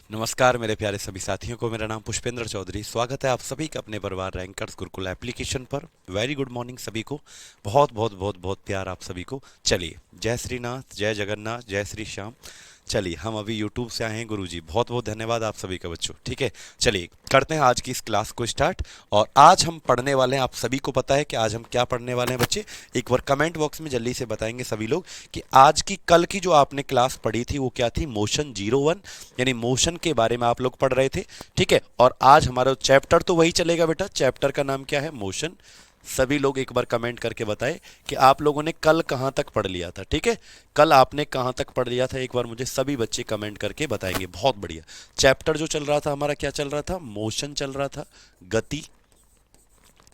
नमस्कार मेरे प्यारे सभी साथियों को, मेरा नाम पुष्पेंद्र चौधरी। स्वागत है आप सभी का अपने परिवार रैंकर्स गुरुकुल एप्लीकेशन पर। वेरी गुड मॉर्निंग सभी को। बहुत बहुत बहुत बहुत प्यार आप सभी को। चलिए, जय श्रीनाथ, जय जगन्नाथ, जय श्री श्याम। चलिए, हम अभी YouTube से आए हैं गुरुजी। बहुत बहुत धन्यवाद आप सभी का बच्चों। ठीक है, चलिए करते हैं आज की इस क्लास को स्टार्ट। और आज हम पढ़ने वाले हैं, आप सभी को पता है कि आज हम क्या पढ़ने वाले हैं बच्चे। एक बार कमेंट बॉक्स में जल्दी से बताएंगे सभी लोग कि आज की कल की जो आपने क्लास पढ़ी थी वो क्या थी। मोशन 01 यानी मोशन के बारे में आप लोग पढ़ रहे थे। ठीक है, और आज हमारा चैप्टर तो वही चलेगा बेटा। चैप्टर का नाम क्या है? मोशन। सभी लोग एक बार कमेंट करके बताएं कि आप लोगों ने कल कहां तक पढ़ लिया था। ठीक है, कल आपने कहां तक पढ़ लिया था, एक बार मुझे सभी बच्चे कमेंट करके बताएंगे। बहुत बढ़िया। चैप्टर जो चल रहा था हमारा, क्या चल रहा था? मोशन चल रहा था, गति।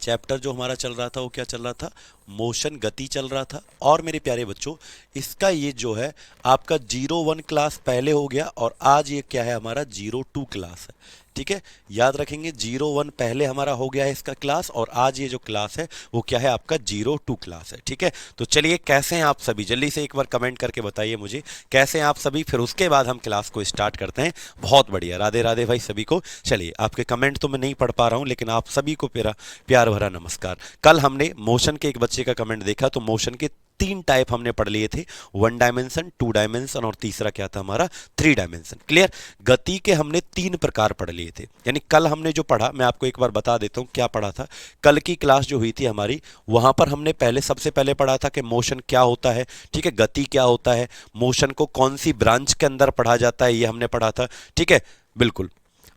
चैप्टर जो हमारा चल रहा था वो क्या चल रहा था? मोशन, गति चल रहा था। और मेरे प्यारे बच्चों, इसका ये जो है आपका 01 क्लास पहले हो गया और आज ये क्या है? हमारा 02 क्लास है। ठीक है, याद रखेंगे 01 पहले हमारा हो गया है इसका क्लास, और आज ये जो क्लास है वो क्या है? आपका 02 क्लास है। ठीक है, तो चलिए, कैसे हैं आप सभी? जल्दी से एक बार कमेंट करके बताइए मुझे कैसे हैं आप सभी। फिर उसके बाद हम क्लास को स्टार्ट करते हैं। बहुत बढ़िया, राधे राधे भाई सभी को। चलिए, आपके कमेंट तो मैं नहीं पढ़ पा रहा हूं, लेकिन आप सभी को मेरा प्यार भरा नमस्कार। कल हमने मोशन के एक बच्चे का कमेंट देखा, तो मोशन के 3 टाइप हमने पढ़ लिए थे। 1 डायमेंशन, 2 डायमेंशन और तीसरा क्या था हमारा? 3 डायमेंशन। क्लियर? गति के हमने 3 प्रकार पढ़ लिए थे। यानी कल हमने जो पढ़ा, मैं आपको एक बार बता देता हूं क्या पढ़ा था। कल की क्लास जो हुई थी हमारी, वहां पर हमने सबसे पहले पढ़ा था कि मोशन क्या होता है। ठीक है, गति क्या होता है, मोशन को कौन सी ब्रांच के अंदर पढ़ा जाता है, ये हमने पढ़ा था। ठीक है, बिल्कुल।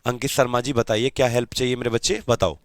अंकित शर्मा जी बताइए क्या हेल्प चाहिए मेरे बच्चे, बताओ।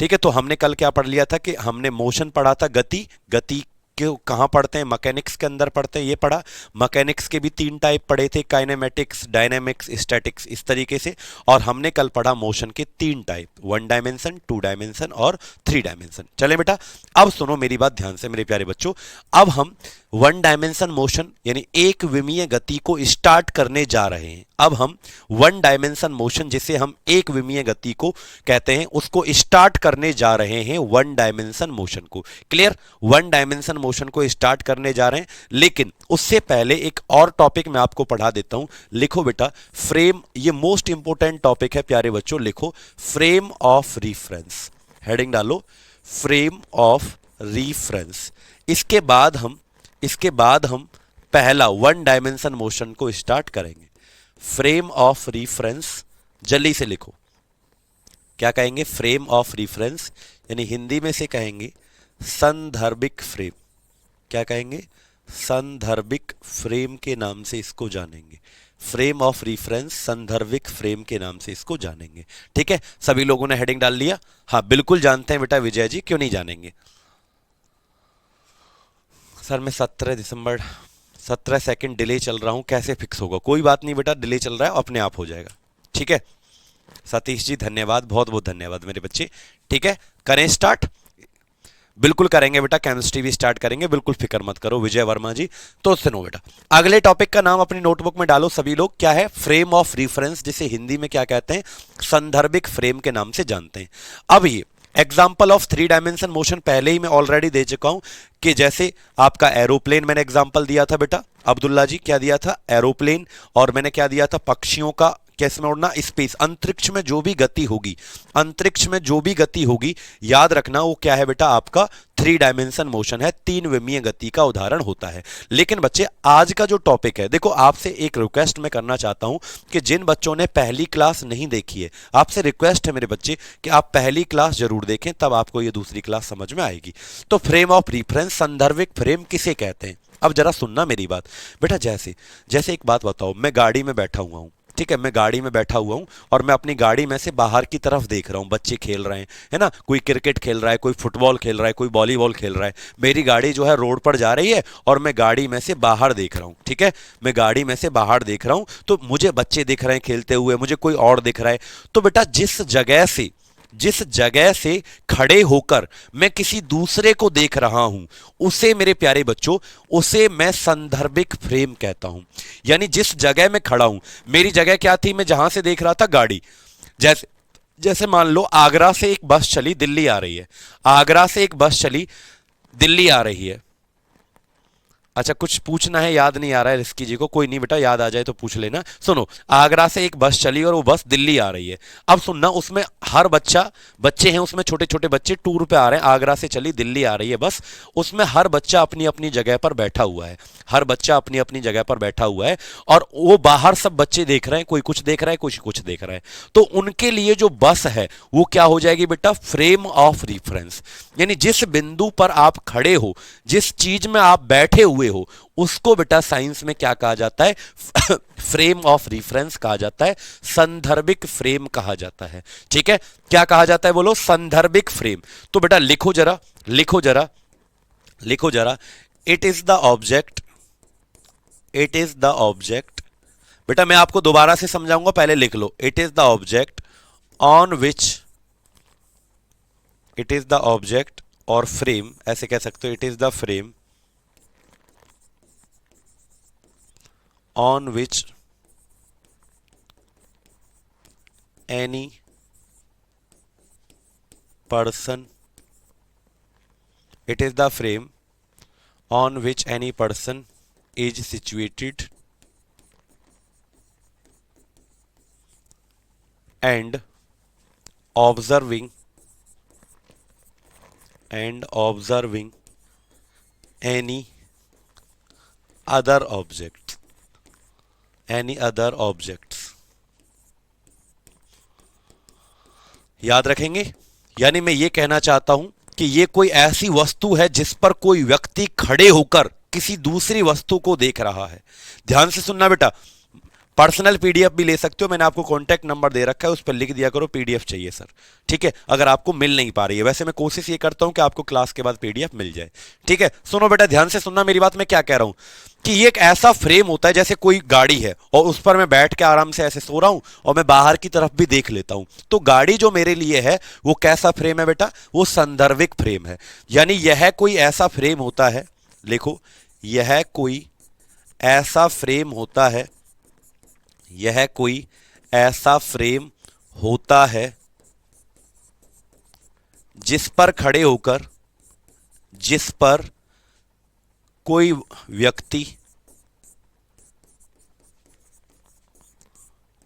ठीक है, तो हमने कल क्या पढ़ लिया था कि हमने मोशन पढ़ा था, गति। गति के कहाँ पढ़ते हैं? मैकेनिक्स के अंदर पढ़ते हैं, ये पढ़ा। मैकेनिक्स के भी 3 टाइप पढ़े थे, काइनेमेटिक्स, डायनेमिक्स, स्टैटिक्स, इस तरीके से। और हमने कल पढ़ा मोशन के 3 टाइप, 1 डायमेंशन, 2 डायमेंशन और 3 डायमेंशन। चले बेटा, अब सुनो मेरी बात ध्यान से मेरे प्यारे बच्चों। अब हम 1 डायमेंशन मोशन यानी एक विमीय गति को स्टार्ट करने जा रहे हैं। अब हम 1 डायमेंशन मोशन, जिसे हम एक विमीय गति को कहते हैं, उसको स्टार्ट करने जा रहे हैं 1 डायमेंशन मोशन को। क्लियर? 1 डायमेंशन मोशन को स्टार्ट करने जा रहे हैं, लेकिन उससे पहले एक और टॉपिक मैं आपको पढ़ा देता हूं। लिखो बेटा, फ्रेम। ये मोस्ट इंपोर्टेंट टॉपिक है प्यारे बच्चों, लिखो फ्रेम ऑफ रिफरेंस। हेडिंग डालो, फ्रेम ऑफ रिफरेंस। इसके बाद हम पहला 1 डायमेंशन मोशन को स्टार्ट करेंगे। फ्रेम ऑफ रिफरेंस, जल्दी से लिखो। क्या कहेंगे? फ्रेम ऑफ रिफरेंस, यानी हिंदी में से कहेंगे संदर्भिक फ्रेम। क्या कहेंगे? संदर्भिक फ्रेम के नाम से इसको जानेंगे। फ्रेम ऑफ रिफरेंस, संदर्भिक फ्रेम के नाम से इसको जानेंगे। ठीक है, सभी लोगों ने हेडिंग डाल लिया? हाँ बिल्कुल जानते हैं बेटा विजय जी, क्यों नहीं जानेंगे? सर मैं 17 सेकंड डिले चल रहा हूं, कैसे फिक्स होगा? कोई बात नहीं बेटा, डिले चल रहा है, अपने आप हो जाएगा। ठीक है, सतीश जी धन्यवाद, बहुत बहुत धन्यवाद मेरे बच्चे। ठीक है, करें स्टार्ट? बिल्कुल करेंगे बेटा, केमिस्ट्री भी स्टार्ट करेंगे, बिल्कुल फिक्र मत करो विजय वर्मा जी। तो सुनो बेटा, अगले टॉपिक का नाम अपनी नोटबुक में डालो सभी लोग। क्या है? फ्रेम ऑफ रिफरेंस, जिसे हिंदी में क्या कहते हैं? संदर्भिक फ्रेम के नाम से जानते हैं। अब ये एग्जाम्पल ऑफ 3 डायमेंशन मोशन पहले ही मैं ऑलरेडी दे चुका हूं, कि जैसे आपका एरोप्लेन मैंने एग्जाम्पल दिया था बेटा, अब्दुल्ला जी क्या दिया था? एरोप्लेन। और मैंने क्या दिया था? पक्षियों का कैसे में उड़ना? स्पेस, अंतरिक्ष में जो भी गति होगी, अंतरिक्ष में जो भी गति होगी, याद रखना वो क्या है बेटा? आपका 3 डायमेंशन मोशन है, 3 विमीय गति का उदाहरण होता है। लेकिन बच्चे, आज का जो टॉपिक है, देखो आपसे एक रिक्वेस्ट मैं करना चाहता हूं कि जिन बच्चों ने पहली क्लास नहीं देखी है, आपसे रिक्वेस्ट है मेरे बच्चे कि आप पहली क्लास जरूर देखें, तब आपको ये दूसरी क्लास समझ में आएगी। तो फ्रेम ऑफ रिफरेंस, संदर्भिक फ्रेम किसे कहते हैं? अब जरा सुनना मेरी बात बेटा। जैसे जैसे एक बात बताओ, मैं गाड़ी में बैठा हुआ हूं। ठीक है, मैं गाड़ी में बैठा हुआ हूं और मैं अपनी गाड़ी में से बाहर की तरफ देख रहा हूं, बच्चे खेल रहे हैं, है ना? कोई क्रिकेट खेल रहा है, कोई फुटबॉल खेल रहा है, कोई वॉलीबॉल खेल रहा है। मेरी गाड़ी जो है रोड पर जा रही है और मैं गाड़ी में से बाहर देख रहा हूं। ठीक है, मैं गाड़ी में से बाहर देख रहा हूं, तो मुझे बच्चे दिख रहे हैं खेलते हुए, मुझे कोई और दिख रहा है। तो बेटा, जिस जगह से खड़े होकर मैं किसी दूसरे को देख रहा हूं, उसे मेरे प्यारे बच्चों, उसे मैं संदर्भिक फ्रेम कहता हूं। यानी जिस जगह में खड़ा हूं, मेरी जगह क्या थी? मैं जहां से देख रहा था गाड़ी। जैसे जैसे मान लो आगरा से एक बस चली, दिल्ली आ रही है। आगरा से एक बस चली, दिल्ली आ रही है। अच्छा कुछ पूछना है, याद नहीं आ रहा है रिस्की जी को, कोई नहीं बेटा, याद आ जाए तो पूछ लेना। सुनो, आगरा से एक बस चली और वो बस दिल्ली आ रही है। अब सुनना, उसमें हर बच्चे हैं उसमें, छोटे छोटे बच्चे टूर पे आ रहे हैं, आगरा से चली दिल्ली आ रही है बस। उसमें हर बच्चा अपनी अपनी जगह पर बैठा हुआ है, हर बच्चा अपनी अपनी जगह पर बैठा हुआ है, और वो बाहर सब बच्चे देख रहे हैं, कोई कुछ देख रहा है, कोई कुछ देख रहा है। तो उनके लिए जो बस है वो क्या हो जाएगी बेटा, फ्रेम ऑफ रिफरेंस। यानी जिस बिंदु पर आप खड़े हो, जिस चीज में आप बैठे हुए हो, उसको बेटा साइंस में क्या कहा जाता है, फ्रेम ऑफ रिफरेंस कहा जाता है, संदर्भिक फ्रेम कहा जाता है। ठीक है, क्या कहा जाता है बोलो, संदर्भिक फ्रेम। तो बेटा लिखो जरा, लिखो जरा, लिखो जरा, it is the object, it is the object. बेटा मैं आपको दोबारा से समझाऊंगा, पहले लिख लो, it is the object on which, it is the object और फ्रेम, ऐसे कह सकते हो, it is the frame on which any person, it is the frame on which any person is situated and observing, and observing any other object, any other objects। याद रखेंगे? यानी मैं ये कहना चाहता हूं कि ये कोई ऐसी वस्तु है जिस पर कोई व्यक्ति खड़े होकर किसी दूसरी वस्तु को देख रहा है। ध्यान से सुनना बेटा, पर्सनल पीडीएफ भी ले सकते हो, मैंने आपको कॉन्टैक्ट नंबर दे रखा है, उस पर लिख दिया करो पीडीएफ चाहिए सर। ठीक है, अगर आपको मिल नहीं पा रही है, वैसे मैं कोशिश ये करता हूं कि आपको क्लास के बाद पीडीएफ मिल जाए। ठीक है, सुनो बेटा ध्यान से सुनना मेरी बात, मैं क्या कह रहा हूं कि ये एक ऐसा फ्रेम होता है जैसे कोई गाड़ी है और उस पर मैं बैठ के आराम से ऐसे सो रहा हूं और मैं बाहर की तरफ भी देख लेता हूं। तो गाड़ी जो मेरे लिए है वो कैसा फ्रेम है बेटा, वो संदर्भिक फ्रेम है। यानी यह कोई ऐसा फ्रेम होता है, लिखो, यह कोई ऐसा फ्रेम होता है, यह कोई ऐसा फ्रेम होता है जिस पर खड़े होकर, जिस पर कोई व्यक्ति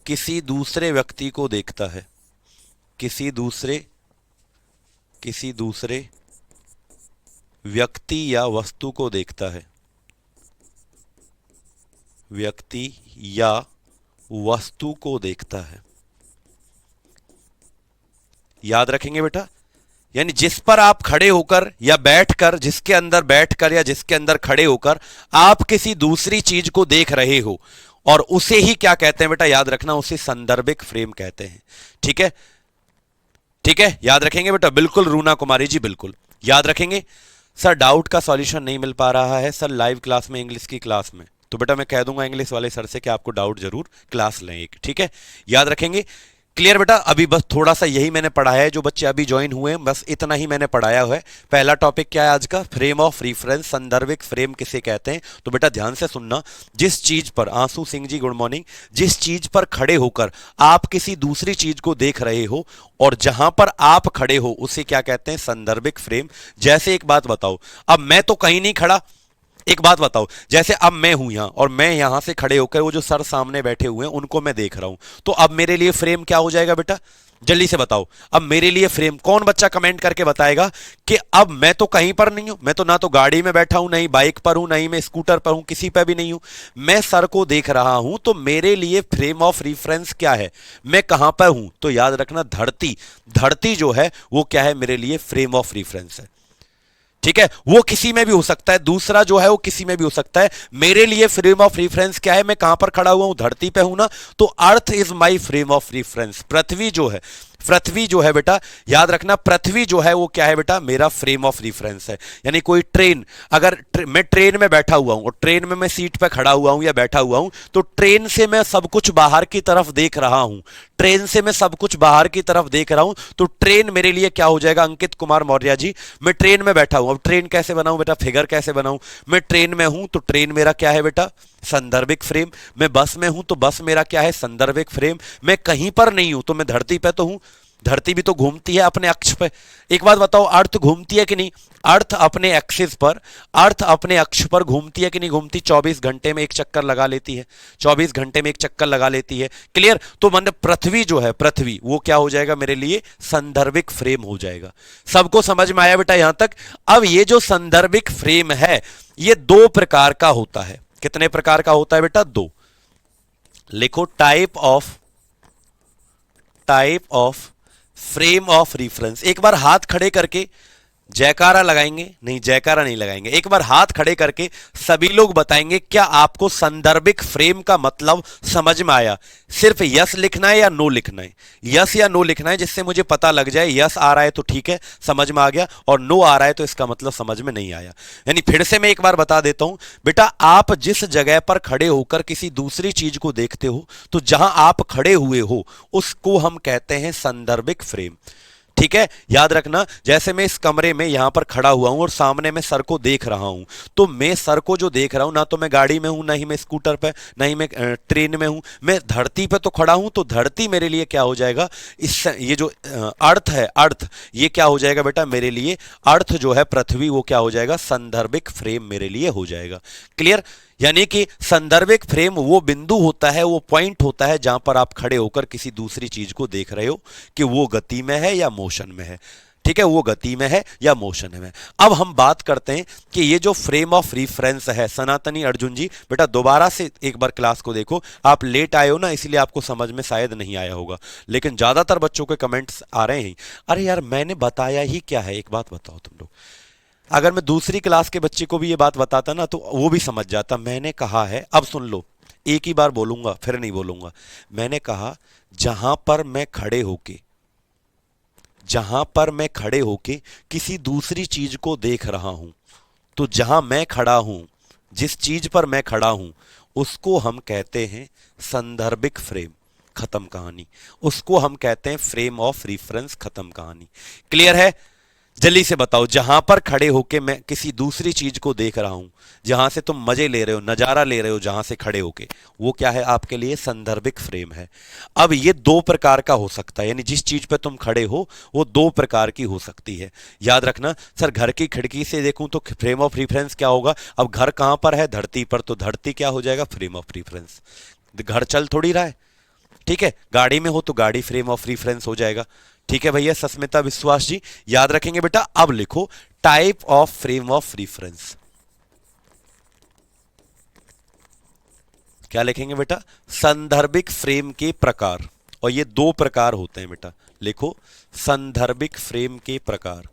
किसी दूसरे व्यक्ति को देखता है, किसी दूसरे व्यक्ति या वस्तु को देखता है, व्यक्ति या वस्तु को देखता है। याद रखेंगे बेटा, यानी जिस पर आप खड़े होकर या बैठकर, जिसके अंदर बैठकर या जिसके अंदर खड़े होकर आप किसी दूसरी चीज को देख रहे हो, और उसे ही क्या कहते हैं बेटा, याद रखना, उसे संदर्भिक फ्रेम कहते हैं। ठीक है, ठीक है, याद रखेंगे बेटा, बिल्कुल रूना कुमारी जी, बिल्कुल याद रखेंगे। सर डाउट का सॉल्यूशन नहीं मिल पा रहा है सर लाइव क्लास में, इंग्लिश की क्लास में, तो बेटा मैं कह दूंगा इंग्लिश वाले सर से कि आपको डाउट जरूर क्लास लें एक। ठीक है, याद रखेंगे, क्लियर बेटा। अभी बस थोड़ा सा यही मैंने पढ़ाया है, जो बच्चे अभी ज्वाइन हुए हैं बस इतना ही मैंने पढ़ाया है। पहला टॉपिक क्या है आज का, फ्रेम ऑफ रेफरेंस, संदर्भिक फ्रेम किसे कहते हैं। तो बेटा ध्यान से सुनना, जिस चीज पर, आंसू सिंह जी गुड मॉर्निंग, जिस चीज पर खड़े होकर आप किसी दूसरी चीज को देख रहे हो और जहां पर आप खड़े हो उसे क्या कहते हैं, संदर्भिक फ्रेम। जैसे एक बात बताओ, अब मैं तो कहीं नहीं खड़ा, एक बात बताओ, जैसे अब मैं हूं यहां और मैं यहां से खड़े होकर वो जो सर सामने बैठे हुए हैं उनको मैं देख रहा हूं, तो अब मेरे लिए फ्रेम क्या हो जाएगा बेटा, जल्दी से बताओ। अब मेरे लिए फ्रेम, कौन बच्चा कमेंट करके बताएगा कि अब मैं तो कहीं पर नहीं हूं, मैं तो ना तो गाड़ी में बैठा हूं, नहीं बाइक पर हूं, नहीं मैं स्कूटर पर हूं, किसी पर भी नहीं हूं, मैं सर को देख रहा हूं। तो मेरे लिए फ्रेम ऑफ रेफरेंस क्या है, मैं कहां पर हूं, तो याद रखना धरती, धरती जो है वो क्या है मेरे लिए, फ्रेम ऑफ रेफरेंस है। ठीक है, वो किसी में भी हो सकता है, दूसरा जो है वो किसी में भी हो सकता है। मेरे लिए फ्रेम ऑफ रेफरेंस क्या है, मैं कहां पर खड़ा हुआ हूं, धरती पे हूं ना, तो earth is my frame of reference. पृथ्वी जो है, पृथ्वी जो है बेटा याद रखना, पृथ्वी जो है वो क्या है बेटा, मेरा फ्रेम ऑफ रेफरेंस है। यानी कोई ट्रेन, अगर मैं ट्रेन में बैठा हुआ हूं और ट्रेन में मैं सीट पे खड़ा हुआ हूं या बैठा हुआ हूं, तो ट्रेन से मैं सब कुछ बाहर की तरफ देख रहा हूं, ट्रेन से मैं सब कुछ बाहर की तरफ देख रहा हूं, तो ट्रेन मेरे लिए क्या हो जाएगा, अंकित कुमार मौर्य जी, मैं ट्रेन में बैठा हूं। अब ट्रेन कैसे बनाऊं बेटा, फिगर कैसे बनाऊं, मैं ट्रेन में हूं तो ट्रेन मेरा क्या है बेटा, संदर्भिक फ्रेम। मैं बस में हूं तो बस मेरा क्या है, संदर्भिक फ्रेम। मैं कहीं पर नहीं हूं तो मैं धरती पे तो हूं, धरती भी तो घूमती है अपने अक्ष पे। एक बात बताओ, अर्थ घूमती है कि नहीं? अर्थ अपने एक्सिस पर, अर्थ अपने अक्ष पर घूमती है कि नहीं घूमती? 24 घंटे में एक चक्कर लगा लेती है, 24 घंटे में एक चक्कर लगा लेती है। क्लियर? तो मतलब पृथ्वी जो है, पृथ्वी वो क्या हो जाएगा मेरे लिए? संदर्भिक फ्रेम हो जाएगा। सबको समझ में आया बेटा यहां तक? अब ये जो संदर्भिक फ्रेम है ये दो प्रकार का होता है। कितने प्रकार का होता है बेटा? दो। लिखो, type of frame of reference. एक बार हाथ खड़े करके जयकारा लगाएंगे, नहीं जयकारा नहीं लगाएंगे, एक बार हाथ खड़े करके सभी लोग बताएंगे क्या आपको संदर्भिक फ्रेम का मतलब समझ में आया? सिर्फ यस लिखना है या नो लिखना है? यस या नो लिखना है, जिससे मुझे पता लग जाए यस आ रहा है तो ठीक है समझ में आ गया, और नो आ रहा है तो इसका मतलब समझ में नहीं आया। यानी फिर से मैं एक बार बता देता हूं बेटा, आप जिस जगह पर खड़े होकर किसी दूसरी चीज को देखते हो तो जहां आप खड़े हुए हो उसको हम कहते हैं संदर्भिक फ्रेम। ठीक है, याद रखना। जैसे मैं इस कमरे में यहां पर खड़ा हुआ हूं और सामने मैं सर को देख रहा हूं, तो मैं सर को जो देख रहा हूं, ना तो मैं गाड़ी में हूं, ना ही मैं स्कूटर पे, ना ही मैं ट्रेन में हूं, मैं धरती पे तो खड़ा हूं। तो धरती मेरे लिए क्या हो जाएगा? इस ये जो अर्थ है, अर्थ ये क्या हो जाएगा बेटा मेरे लिए? अर्थ जो है पृथ्वी, वो क्या हो जाएगा? संदर्भिक फ्रेम मेरे लिए हो जाएगा। क्लियर? यानी कि संदर्भिक फ्रेम वो बिंदु होता है, वो पॉइंट होता है जहां पर आप खड़े होकर किसी दूसरी चीज को देख रहे हो कि वो गति में है या मोशन में है। ठीक है, वो गति में है या मोशन में। अब हम बात करते हैं कि ये जो फ्रेम ऑफ रिफरेंस है, सनातनी अर्जुन जी बेटा दोबारा से एक बार क्लास को देखो। आप लेट आए हो ना, इसलिए आपको समझ में शायद नहीं आया होगा, लेकिन ज्यादातर बच्चों के कमेंट्स आ रहे हैं, अरे यार मैंने बताया ही क्या है? एक बात बताओ तुम लोग, अगर मैं दूसरी क्लास के बच्चे को भी ये बात बताता ना तो वो भी समझ जाता। मैंने कहा है, अब सुन लो, एक ही बार बोलूंगा फिर नहीं बोलूंगा। मैंने कहा जहां पर मैं खड़े होके, जहां पर मैं खड़े होके किसी दूसरी चीज को देख रहा हूं, तो जहां मैं खड़ा हूं, जिस चीज पर मैं खड़ा हूं, उसको हम कहते हैं संदर्भिक फ्रेम। खत्म कहानी। उसको हम कहते हैं फ्रेम ऑफ रिफरेंस। खत्म कहानी। क्लियर है? जल्दी से बताओ, जहां पर खड़े होके मैं किसी दूसरी चीज को देख रहा हूं, जहां से तुम मजे ले रहे हो, नजारा ले रहे हो, जहां से खड़े होके, वो क्या है आपके लिए? संदर्भिक फ्रेम है। अब ये दो प्रकार का हो सकता है, यानी जिस चीज पे तुम खड़े हो वो दो प्रकार की हो सकती है। याद रखना। सर घर की खिड़की से देखूं तो फ्रेम ऑफ रिफरेंस क्या होगा? अब घर कहां पर है? धरती पर, तो धरती क्या हो जाएगा? Frame of reference. घर चल थोड़ी रहा है। ठीक है, गाड़ी में हो तो गाड़ी फ्रेम ऑफ रिफरेंस हो जाएगा। ठीक है भैया सस्मिता विश्वास जी, याद रखेंगे बेटा। अब लिखो type of frame of reference. क्या लिखेंगे बेटा? संदर्भिक फ्रेम के प्रकार। और ये दो प्रकार होते हैं बेटा। लिखो संदर्भिक फ्रेम के प्रकार।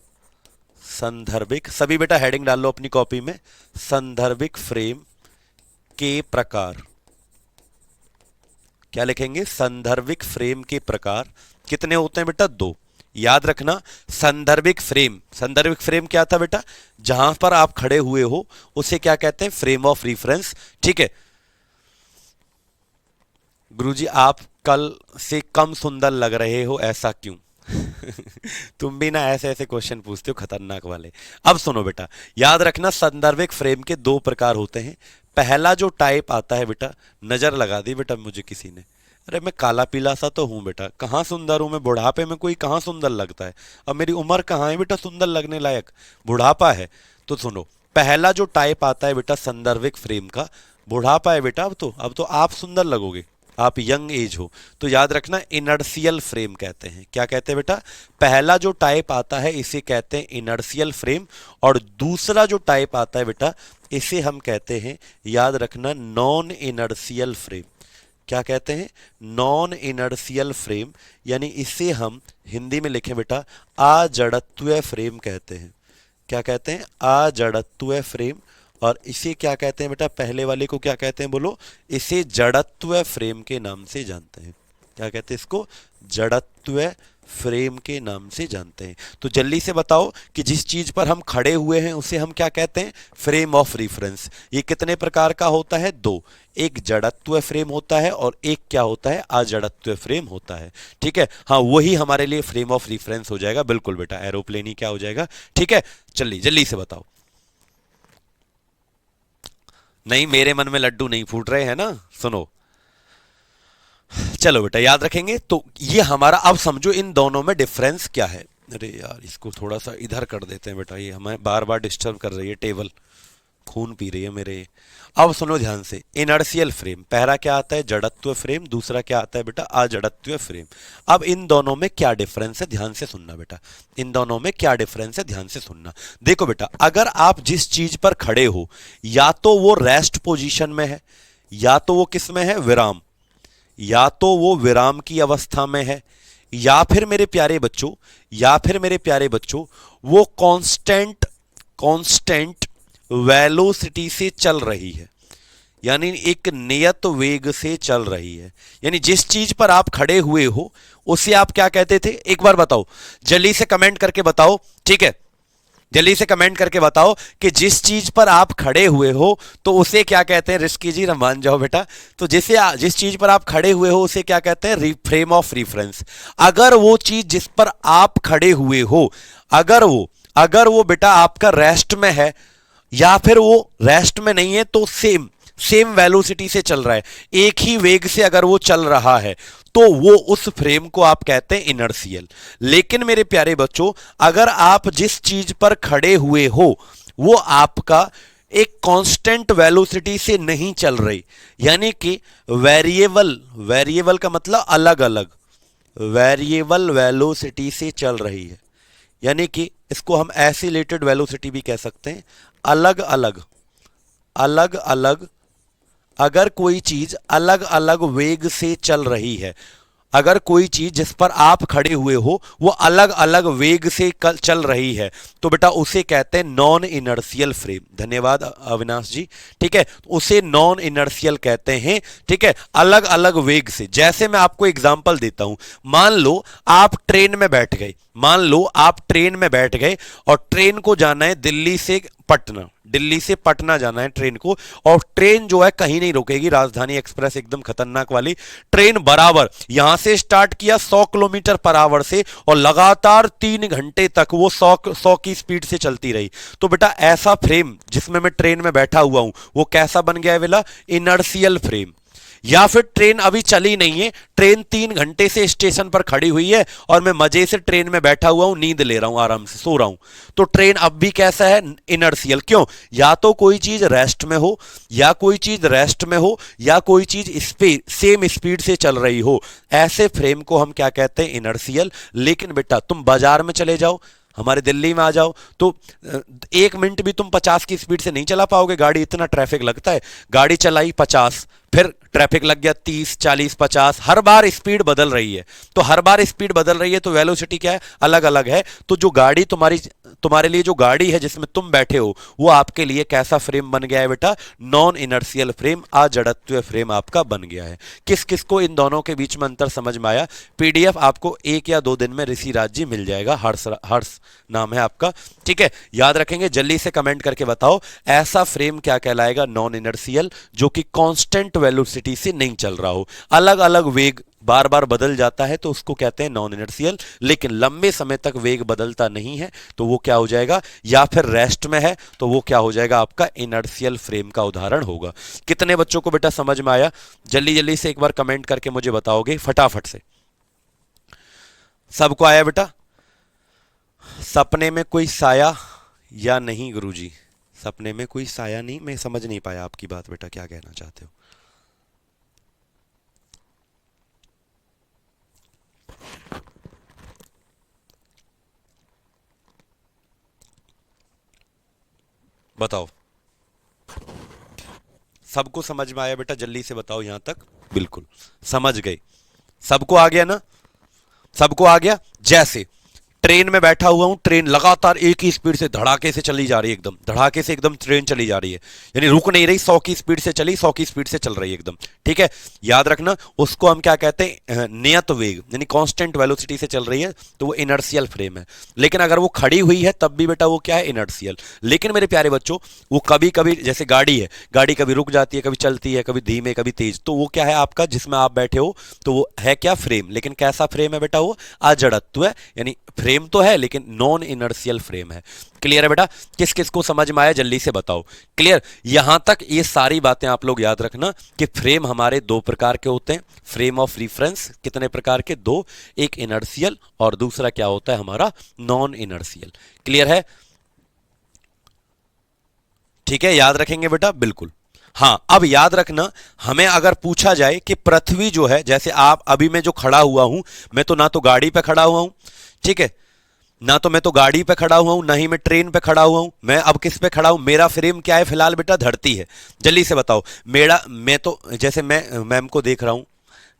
संदर्भिक, सभी बेटा हेडिंग डाल लो अपनी कॉपी में, संदर्भिक फ्रेम के प्रकार। क्या लिखेंगे? संदर्भिक फ्रेम के प्रकार कितने होते हैं बेटा? दो। याद रखना, संदर्भिक फ्रेम, संदर्भिक फ्रेम क्या था बेटा? जहां पर आप खड़े हुए हो उसे क्या कहते हैं? Frame of reference. ठीक है गुरुजी, आप कल से कम सुंदर लग रहे हो, ऐसा क्यों? तुम भी ना ऐसे ऐसे क्वेश्चन पूछते हो खतरनाक वाले। अब सुनो बेटा, याद रखना संदर्भिक फ्रेम के दो प्रकार होते हैं। पहला जो टाइप आता है बेटा, नजर लगा दी बेटा मुझे किसी ने, अरे मैं काला पीला सा तो हूं बेटा, कहाँ सुंदर हूं मैं? बुढ़ापे में कोई कहाँ सुंदर लगता है? अब मेरी उम्र कहाँ है बेटा सुंदर लगने लायक? बुढ़ापा है। तो सुनो, पहला जो टाइप आता है बेटा संदर्भिक फ्रेम का, बुढ़ापा है बेटा। अब तो आप सुंदर लगोगे, आप यंग एज हो। तो याद रखना इनर्शियल फ्रेम कहते हैं। क्या कहते हैं बेटा? पहला जो टाइप आता है इसे कहते हैं इनर्शियल फ्रेम, और दूसरा जो टाइप आता है बेटा इसे हम कहते हैं, याद रखना, नॉन इनर्शियल फ्रेम। क्या कहते हैं? नॉन इनर्शियल फ्रेम, यानी इसे हम हिंदी में लिखें बेटा अजड़त्वीय फ्रेम कहते हैं। क्या कहते हैं? अजड़त्वीय फ्रेम। और इसे क्या कहते हैं बेटा? पहले वाले को क्या कहते हैं बोलो? इसे जड़त्वीय फ्रेम के नाम से जानते हैं। क्या कहते हैं इसको? जड़त्वीय फ्रेम के नाम से जानते हैं। तो जल्दी से बताओ कि जिस चीज पर हम खड़े हुए हैं उसे हम क्या कहते हैं? Frame of reference. ये कितने प्रकार का होता है? दो। एक जड़त्वीय फ्रेम होता है और एक क्या होता है? अजड़त्वीय फ्रेम होता है। ठीक है, हाँ वही हमारे लिए फ्रेम ऑफ रिफरेंस हो जाएगा। बिल्कुल बेटा, एरोप्लेन ही क्या हो जाएगा। ठीक है, चलिए जल्दी से बताओ। नहीं, मेरे मन में लड्डू नहीं फूट रहे हैं ना। सुनो, चलो बेटा याद रखेंगे। तो ये हमारा, अब समझो इन दोनों में डिफरेंस क्या है। अरे यार इसको थोड़ा सा इधर कर देते हैं बेटा, ये हमें बार बार डिस्टर्ब कर रही है टेबल, खून पी रही है मेरे। अब सुनो ध्यान से, इनर्शियल फ्रेम पहला क्या आता है, जड़त्व फ्रेम, दूसरा क्या आता है बेटा, अजड़त्व फ्रेम। अब इन दोनों में क्या डिफरेंस है ध्यान से सुनना बेटा, इन दोनों में क्या डिफरेंस है ध्यान से सुनना। देखो बेटा, अगर आप जिस चीज पर खड़े हो, या तो वो रेस्ट पोजीशन में है, या तो वो किस में है, विराम, या तो वो विराम की अवस्था में है, या फिर मेरे प्यारे बच्चों, या फिर मेरे प्यारे बच्चों वो कांस्टेंट कांस्टेंट वेलोसिटी से चल रही है, यानी एक नियत वेग से चल रही है। यानी जिस चीज पर आप खड़े हुए हो उसे आप क्या कहते थे, एक बार बताओ, जल्दी से कमेंट करके बताओ, ठीक है, जल्दी से कमेंट करके बताओ कि जिस चीज पर आप खड़े हुए हो तो उसे क्या कहते हैं। रिस्की जी मान जाओ बेटा। तो जिस चीज पर आप खड़े हुए हो उसे क्या कहते हैं, फ्रेम ऑफ रिफरेंस। अगर वो चीज जिस पर आप खड़े हुए हो, अगर वो बेटा आपका रेस्ट में है, या फिर वो रेस्ट में नहीं है, तो सेम सेम वेलोसिटी से चल रहा है, एक ही वेग से अगर वो चल रहा है, तो वो उस फ्रेम को आप कहते हैं इनर्शियल। लेकिन मेरे प्यारे बच्चों, अगर आप जिस चीज पर खड़े हुए हो वो आपका एक कांस्टेंट वेलोसिटी से नहीं चल रही, यानी कि वेरिएबल, वेरिएबल का मतलब अलग अलग, वेरिएबल वेलोसिटी से चल रही है, यानी कि इसको हम एसिलेटेड वेलोसिटी भी कह सकते हैं। अलग अलग, अलग अलग, अगर कोई चीज अलग अलग वेग से चल रही है, अगर कोई चीज जिस पर आप खड़े हुए हो वो अलग अलग वेग से चल रही है, तो बेटा उसे कहते हैं नॉन इनर्शियल फ्रेम। धन्यवाद अविनाश जी, ठीक है, उसे नॉन इनर्शियल कहते हैं, ठीक है, अलग अलग वेग से। जैसे मैं आपको एग्जांपल देता हूं, मान लो आप ट्रेन में बैठ गए, मान लो आप ट्रेन में बैठ गए और ट्रेन को जाना है दिल्ली से पटना, दिल्ली से पटना जाना है ट्रेन को, और ट्रेन जो है कहीं नहीं रुकेगी, राजधानी एक्सप्रेस एकदम खतरनाक वाली ट्रेन, बराबर यहां से स्टार्ट किया 100 किलोमीटर पर आवर से और लगातार 3 घंटे तक वो 100 की स्पीड से चलती रही। तो बेटा ऐसा फ्रेम जिसमें मैं ट्रेन में बैठा हुआ हूं वो कैसा बन गया है बेला, इनर्शियल फ्रेम। या फिर ट्रेन अभी चली नहीं है, ट्रेन 3 घंटे से स्टेशन पर खड़ी हुई है और मैं मजे से ट्रेन में बैठा हुआ हूं, नींद ले रहा हूं, आराम से सो रहा हूं, तो ट्रेन अब भी कैसा है, इनर्शियल। क्यों, या तो कोई चीज रेस्ट में हो, या कोई चीज रेस्ट में हो, या कोई चीज सेम स्पीड से चल रही हो, ऐसे फ्रेम को हम क्या कहते हैं, इनर्शियल। लेकिन बेटा तुम बाजार में चले जाओ, हमारे दिल्ली में आ जाओ, तो 1 मिनट भी तुम 50 की स्पीड से नहीं चला पाओगे गाड़ी, इतना ट्रैफिक लगता है। गाड़ी चलाई 50, फिर ट्रैफिक लग गया 30, 40, 50, हर बार स्पीड बदल रही है। तो हर बार स्पीड बदल रही है तो वेलोसिटी क्या है, अलग अलग है। तो जो गाड़ी तुम्हारे लिए जो गाड़ी है जिसमें तुम बैठे हो वो आपके लिए कैसा फ्रेम बन गया है बेटा, नॉन इनर्शियल फ्रेम, अजड़त्व फ्रेम आपका बन गया है। किस किस को इन दोनों के बीच में अंतर समझ में आया, पीडीएफ आपको 1 या 2 दिन में ऋषि राज जी मिल जाएगा, हर्ष नाम है आपका, ठीक है, याद रखेंगे। जल्दी से कमेंट करके बताओ ऐसा फ्रेम क्या कहलाएगा, नॉन इनर्शियल, जो कि कांस्टेंट वेलोसिटी से नहीं चल रहा हो, अलग अलग वेग बार बार बदल जाता है तो उसको कहते हैं नॉन इनर्शियल। लेकिन लंबे समय तक वेग बदलता नहीं है तो वो क्या हो जाएगा, या फिर रेस्ट में है तो वो क्या हो जाएगा, आपका इनर्शियल फ्रेम का उदाहरण होगा। कितने बच्चों को बेटा समझ में आया, जल्दी जल्दी से एक बार कमेंट करके मुझे बताओगे फटाफट से। सबको आया बेटा, सपने में कोई साया या नहीं गुरुजी, सपने में कोई साया नहीं, मैं समझ नहीं पाया आपकी बात बेटा, क्या कहना चाहते हो। बताओ, सबको समझ में आया बेटा, जल्दी से बताओ यहां तक, बिल्कुल समझ गए, सबको आ गया ना, सबको आ गया। जैसे ट्रेन में बैठा हुआ हूं, ट्रेन लगातार एक ही स्पीड से धड़ाके से चली जा रही है, एकदम धड़ाके से एकदम ट्रेन चली जा रही है, यानी रुक नहीं रही, 100 की स्पीड से चली, 100 की स्पीड से चल रही है एकदम, ठीक है, याद रखना उसको हम क्या कहते हैं, नियत वेग, यानी कांस्टेंट वेलोसिटी से चल रही है तो वो इनर्शियल फ्रेम है। लेकिन अगर वो खड़ी हुई है तब भी बेटा वो क्या है, इनर्शियल। लेकिन मेरे प्यारे बच्चों वो कभी कभी, जैसे गाड़ी है, गाड़ी कभी रुक जाती है, कभी चलती है, कभी धीमे कभी तेज, तो वो क्या है आपका, जिसमें आप बैठे हो तो वो है क्या, फ्रेम। लेकिन कैसा फ्रेम है बेटा, वो अजड़त्व है, यानी फ्रेम फ्रेम तो है लेकिन नॉन इनर्शियल फ्रेम है। क्लियर है बेटा? किस किस को समझ में आया जल्दी से बताओ। क्लियर? यहां तक ये सारी बातें आप लोग याद रखना कि फ्रेम हमारे दो प्रकार के होते हैं। फ्रेम ऑफ रिफरेंस कितने प्रकार के? दो। एक इनर्शियल और दूसरा क्या होता है हमारा? Non inertial. क्लियर है? ठीक है, याद रखेंगे बेटा, बिल्कुल। हाँ, अब याद रखना, हमें अगर पूछा जाए कि पृथ्वी जो है, जैसे आप अभी मैं जो खड़ा हुआ हूं, मैं तो ना तो गाड़ी पे खड़ा हुआ हूं, ठीक है, ना तो मैं तो गाड़ी पे खड़ा हुआ हूं, ना ही मैं ट्रेन पे खड़ा हुआ हूं, मैं अब किस पे खड़ा हूं? मेरा फ्रेम क्या है फिलहाल बेटा? धरती है। जल्दी से बताओ। मैं तो जैसे मैं मैम को देख रहा हूं,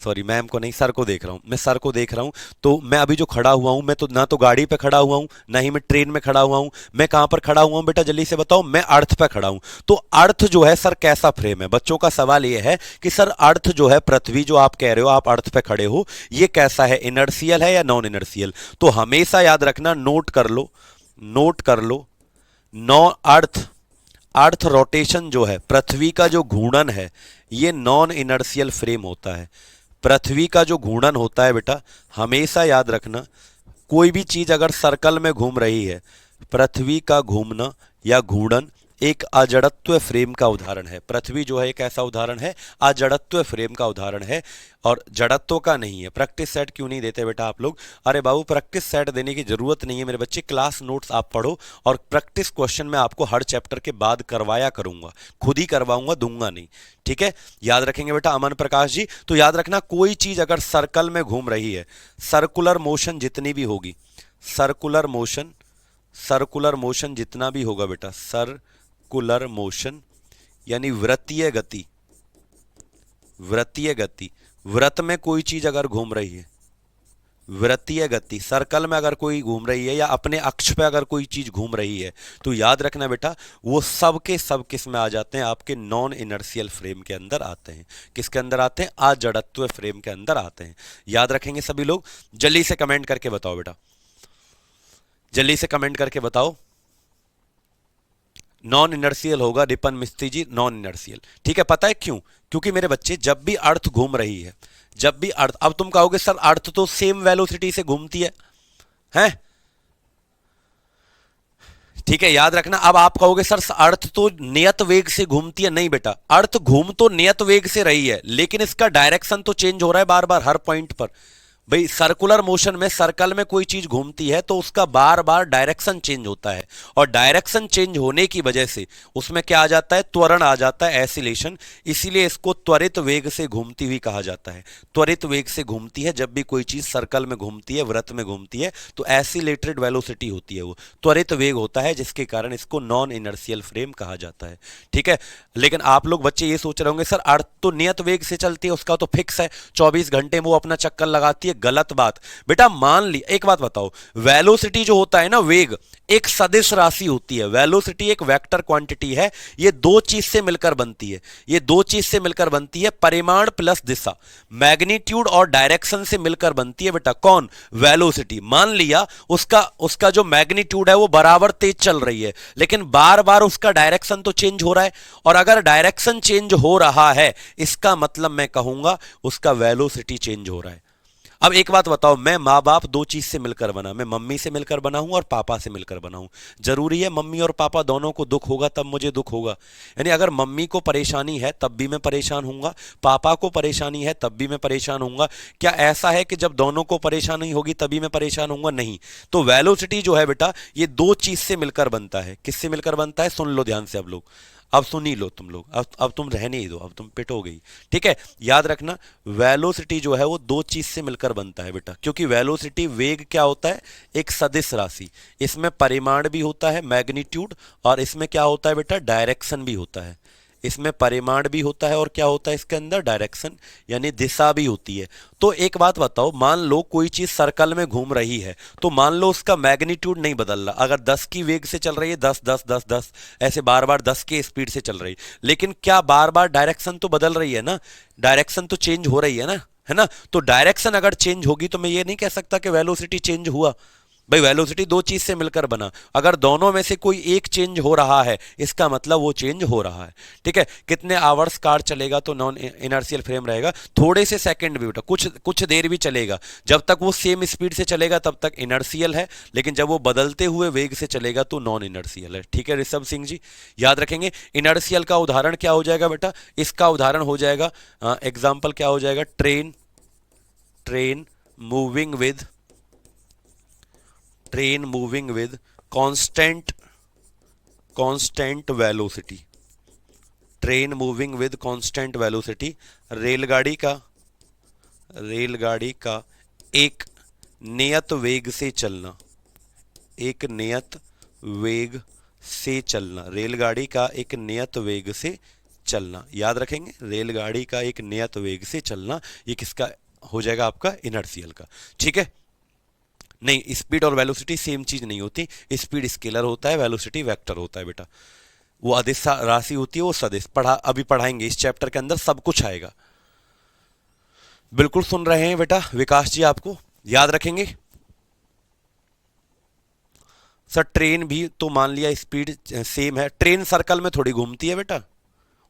सॉरी मैम को नहीं, सर को देख रहा हूं, मैं सर को देख रहा हूं, तो मैं अभी जो खड़ा हुआ हूं, मैं तो ना तो गाड़ी पे खड़ा हुआ हूं, ना ही मैं ट्रेन में खड़ा हुआ हूं, मैं कहां पर खड़ा हुआ हूं बेटा? जल्दी से बताओ। मैं अर्थ पे खड़ा हूं। तो अर्थ जो है सर कैसा फ्रेम है? बच्चों का सवाल यह है कि सर अर्थ जो है, पृथ्वी जो आप कह रहे हो, आप अर्थ पे खड़े हो, ये कैसा है? इनर्शियल है या नॉन इनर्शियल? तो हमेशा याद रखना, नोट कर लो, नोट कर लो, नॉ अर्थ अर्थ रोटेशन जो है, पृथ्वी का जो घूर्णन है, ये नॉन इनर्शियल फ्रेम होता है। पृथ्वी का जो घूर्णन होता है बेटा, हमेशा याद रखना, कोई भी चीज अगर सर्कल में घूम रही है, पृथ्वी का घूमना या घूर्णन एक अजड़त्व फ्रेम का उदाहरण है। पृथ्वी जो है एक ऐसा उदाहरण है, अजड़त्व फ्रेम का उदाहरण है, और जड़त्व का नहीं है। प्रैक्टिस सेट क्यों नहीं देते बेटा आप लोग? अरे बाबू, प्रैक्टिस सेट देने की जरूरत नहीं है मेरे बच्चे, क्लास नोट्स आप पढ़ो, और प्रैक्टिस क्वेश्चन मैं आपको हर चैप्टर के बाद करवाया करूंगा, खुद ही करवाऊंगा, दूंगा नहीं। ठीक है, याद रखेंगे बेटा अमन प्रकाश जी। तो याद रखना, कोई चीज अगर सर्कल में घूम रही है, सर्कुलर मोशन जितनी भी होगी, सर्कुलर मोशन, सर्कुलर मोशन जितना भी होगा बेटा, सर्कुलर मोशन यानी वृत्तीय गति, वृत्तीय गति, वृत्त में कोई चीज अगर घूम रही है, वृत्तीय गति, सर्कल में अगर कोई घूम रही है, या अपने अक्ष पे अगर कोई चीज घूम रही है, तो याद रखना बेटा, वो सब के सब किस में आ जाते हैं? आपके नॉन इनर्शियल फ्रेम के अंदर आते हैं। किसके अंदर आते हैं? अजड़त्व फ्रेम के अंदर आते हैं। याद रखेंगे सभी लोग? जल्दी से कमेंट करके बताओ बेटा, जल्दी से कमेंट करके बताओ। नॉन इनर्शियल होगा रिपन मिस्त्री जी, नॉन इनर्शियल। ठीक है, पता है क्यों? क्योंकि मेरे बच्चे, जब भी अर्थ घूम रही है, जब भी अर्थ, अब तुम कहोगे सर अर्थ तो सेम वेलोसिटी से घूमती है, हैं? ठीक है, याद रखना। अब आप कहोगे सर अर्थ तो नियत वेग से घूमती है। नहीं बेटा, अर्थ घूम तो नियत वेग से रही है, लेकिन इसका डायरेक्शन तो चेंज हो रहा है बार बार हर पॉइंट पर। भाई सर्कुलर मोशन में, सर्कल में कोई चीज घूमती है तो उसका बार बार डायरेक्शन चेंज होता है, और डायरेक्शन चेंज होने की वजह से उसमें क्या आ जाता है? त्वरण आ जाता है, एसिलेशन। इसीलिए इसको त्वरित वेग से घूमती हुई कहा जाता है। त्वरित वेग से घूमती है जब भी कोई चीज सर्कल में घूमती है, वृत्त में घूमती है, तो एसिलेटेड वेलोसिटी होती है, वो त्वरित वेग होता है, जिसके कारण इसको नॉन इनर्शियल फ्रेम कहा जाता है। ठीक है, लेकिन आप लोग बच्चे ये सोच रहे होंगे सर अर्थ तो नियत वेग से चलती है, उसका तो फिक्स है, 24 घंटे में वो अपना चक्कर लगाती है। गलत बात बेटा। मान ली, एक बात बताओ, वेलोसिटी जो होता है ना, वेग एक सदिश राशि होती है। वेलोसिटी एक वेक्टर क्वांटिटी है, ये दो चीज से मिलकर बनती है, ये दो चीज से मिलकर बनती है, परिमाण प्लस दिशा, मैग्नीट्यूड और डायरेक्शन से मिलकर बनती है बेटा। कौन? वेलोसिटी। मान लिया उसका उसका जो मैग्नीट्यूड है वो बराबर तेज चल रही है, लेकिन बार बार उसका डायरेक्शन तो चेंज हो रहा है, और अगर डायरेक्शन चेंज हो रहा है, इसका मतलब मैं कहूंगा उसका वेलोसिटी चेंज हो रहा है। अब एक बात बताओ, मैं माँ बाप दो चीज से मिलकर बना, मैं मम्मी से मिलकर बना हूं और पापा से मिलकर बना हूं। जरूरी है मम्मी और पापा दोनों को दुख होगा तब मुझे दुख होगा? यानी अगर मम्मी को परेशानी है तब भी मैं परेशान हूंगा, पापा को परेशानी है तब भी मैं परेशान हूंगा। क्या ऐसा है कि जब दोनों को परेशानी होगी तभी मैं परेशान हूंगा? नहीं। तो वेलोसिटी जो है बेटा, ये दो चीज से मिलकर बनता है। किससे मिलकर बनता है? सुन लो ध्यान से अब लोग, अब सुन ही लो तुम लोग, अब तुम रहने ही दो, अब तुम पिट हो गई। ठीक है, याद रखना, वेलोसिटी जो है वो दो चीज से मिलकर बनता है बेटा, क्योंकि वेलोसिटी वेग क्या होता है? एक सदिश राशि। इसमें परिमाण भी होता है, मैग्नीट्यूड, और इसमें क्या होता है बेटा? डायरेक्शन भी होता है। इसमें परिमाण भी होता है और क्या होता है इसके अंदर? डायरेक्शन, यानी दिशा भी होती है। तो एक बात बताओ, मान लो कोई चीज सर्कल में घूम रही है, तो मान लो उसका मैग्नीट्यूड नहीं बदल रहा, अगर 10 की वेग से चल रही है, 10 10 10 10 ऐसे बार बार 10 के स्पीड से चल रही, लेकिन क्या बार बार डायरेक्शन तो बदल रही है ना, डायरेक्शन तो चेंज हो रही है ना, है ना? तो डायरेक्शन अगर चेंज होगी तो मैं ये नहीं कह सकता कि वेलोसिटी चेंज हुआ। भाई वेलोसिटी दो चीज से मिलकर बना, अगर दोनों में से कोई एक चेंज हो रहा है इसका मतलब वो चेंज हो रहा है। ठीक है, कितने आवर्स कार चलेगा तो नॉन इनर्शियल फ्रेम रहेगा, थोड़े से सेकंड भी बेटा, कुछ कुछ देर भी चलेगा, जब तक वो सेम स्पीड से चलेगा तब तक इनर्शियल है, लेकिन जब वो बदलते हुए वेग से चलेगा तो नॉन इनर्शियल है। ठीक है ऋषभ सिंह जी, याद रखेंगे। इनर्शियल का उदाहरण क्या हो जाएगा बेटा, इसका उदाहरण हो जाएगा, एग्जाम्पल क्या हो जाएगा, train, train moving with, train moving with constant, constant velocity, train moving with constant velocity. रेलगाड़ी का, रेलगाड़ी का एक नियत वेग से चलना, एक नियत वेग से चलना, रेलगाड़ी का एक नियत वेग से चलना, याद रखेंगे, रेलगाड़ी का एक नियत वेग से चलना, ये किसका हो जाएगा, आपका इनर्शियल का। ठीक है, नहीं स्पीड और वेलोसिटी सेम चीज नहीं होती, स्पीड स्केलर होता है, वेलोसिटी वेक्टर होता है बेटा, वो अदिश राशि होती है, वो सदिश, पढ़ा अभी पढ़ाएंगे इस चैप्टर के अंदर सब कुछ आएगा। बिल्कुल सुन रहे हैं बेटा विकास जी, आपको याद रखेंगे। सर ट्रेन भी तो मान लिया स्पीड सेम है, ट्रेन सर्कल में थोड़ी घूमती है बेटा,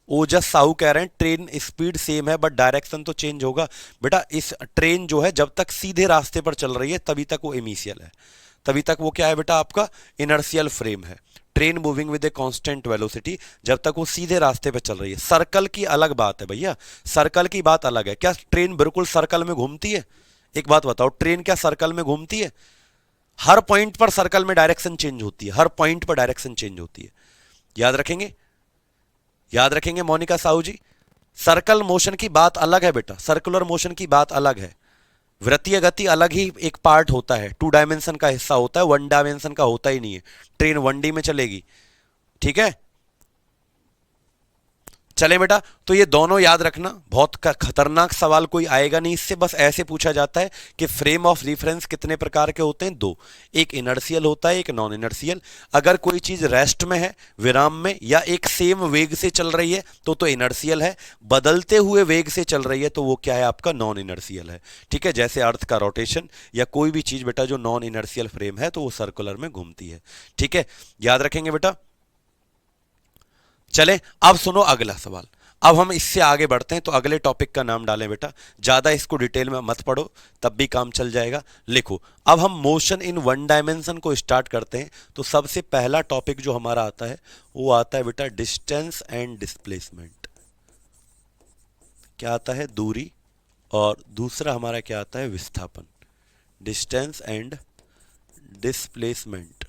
ओजस साहू कह रहे हैं ट्रेन स्पीड सेम है बट डायरेक्शन तो चेंज होगा। बेटा इस ट्रेन जो है जब तक सीधे रास्ते पर चल रही है तभी तक वो इनिशियल है, तभी तक वो क्या है बेटा, आपका इनर्शियल फ्रेम है। Train moving with a constant velocity, जब तक वो सीधे रास्ते पर चल रही है। सर्कल की अलग बात है भैया, सर्कल की बात अलग है। क्या ट्रेन बिल्कुल सर्कल में घूमती है, एक बात बताओ, ट्रेन क्या सर्कल में घूमती है? हर पॉइंट पर सर्कल में डायरेक्शन चेंज होती है, हर पॉइंट पर डायरेक्शन चेंज होती है, याद रखेंगे, याद रखेंगे मोनिका साहू जी। सर्कल मोशन की बात अलग है बेटा, सर्कुलर मोशन की बात अलग है, वृत्तीय गति अलग ही एक पार्ट होता है, 2 डायमेंशन का हिस्सा होता है, 1 डायमेंशन का होता ही नहीं है। ट्रेन 1D में चलेगी, ठीक है। चले बेटा, तो ये दोनों याद रखना, बहुत खतरनाक सवाल कोई आएगा नहीं इससे, बस ऐसे पूछा जाता है कि फ्रेम ऑफ रिफरेंस कितने प्रकार के होते हैं, दो, एक इनर्शियल होता है, एक नॉन इनर्शियल। अगर कोई चीज रेस्ट में है, विराम में, या एक सेम वेग से चल रही है तो इनर्शियल है, बदलते हुए वेग से चल रही है तो वो क्या है, आपका नॉन इनर्शियल है। ठीक है, जैसे अर्थ का रोटेशन या कोई भी चीज बेटा जो नॉन इनर्शियल फ्रेम है तो वो सर्कुलर में घूमती है। ठीक है, याद रखेंगे बेटा। चले अब सुनो अगला सवाल, अब हम इससे आगे बढ़ते हैं, तो अगले टॉपिक का नाम डालें बेटा, ज्यादा इसको डिटेल में मत पढ़ो तब भी काम चल जाएगा, लिखो। अब हम मोशन इन 1 डायमेंशन को स्टार्ट करते हैं, तो सबसे पहला टॉपिक जो हमारा आता है वो आता है बेटा डिस्टेंस एंड डिस्प्लेसमेंट। क्या आता है, दूरी, और दूसरा हमारा क्या आता है, विस्थापन। डिस्टेंस एंड डिस्प्लेसमेंट,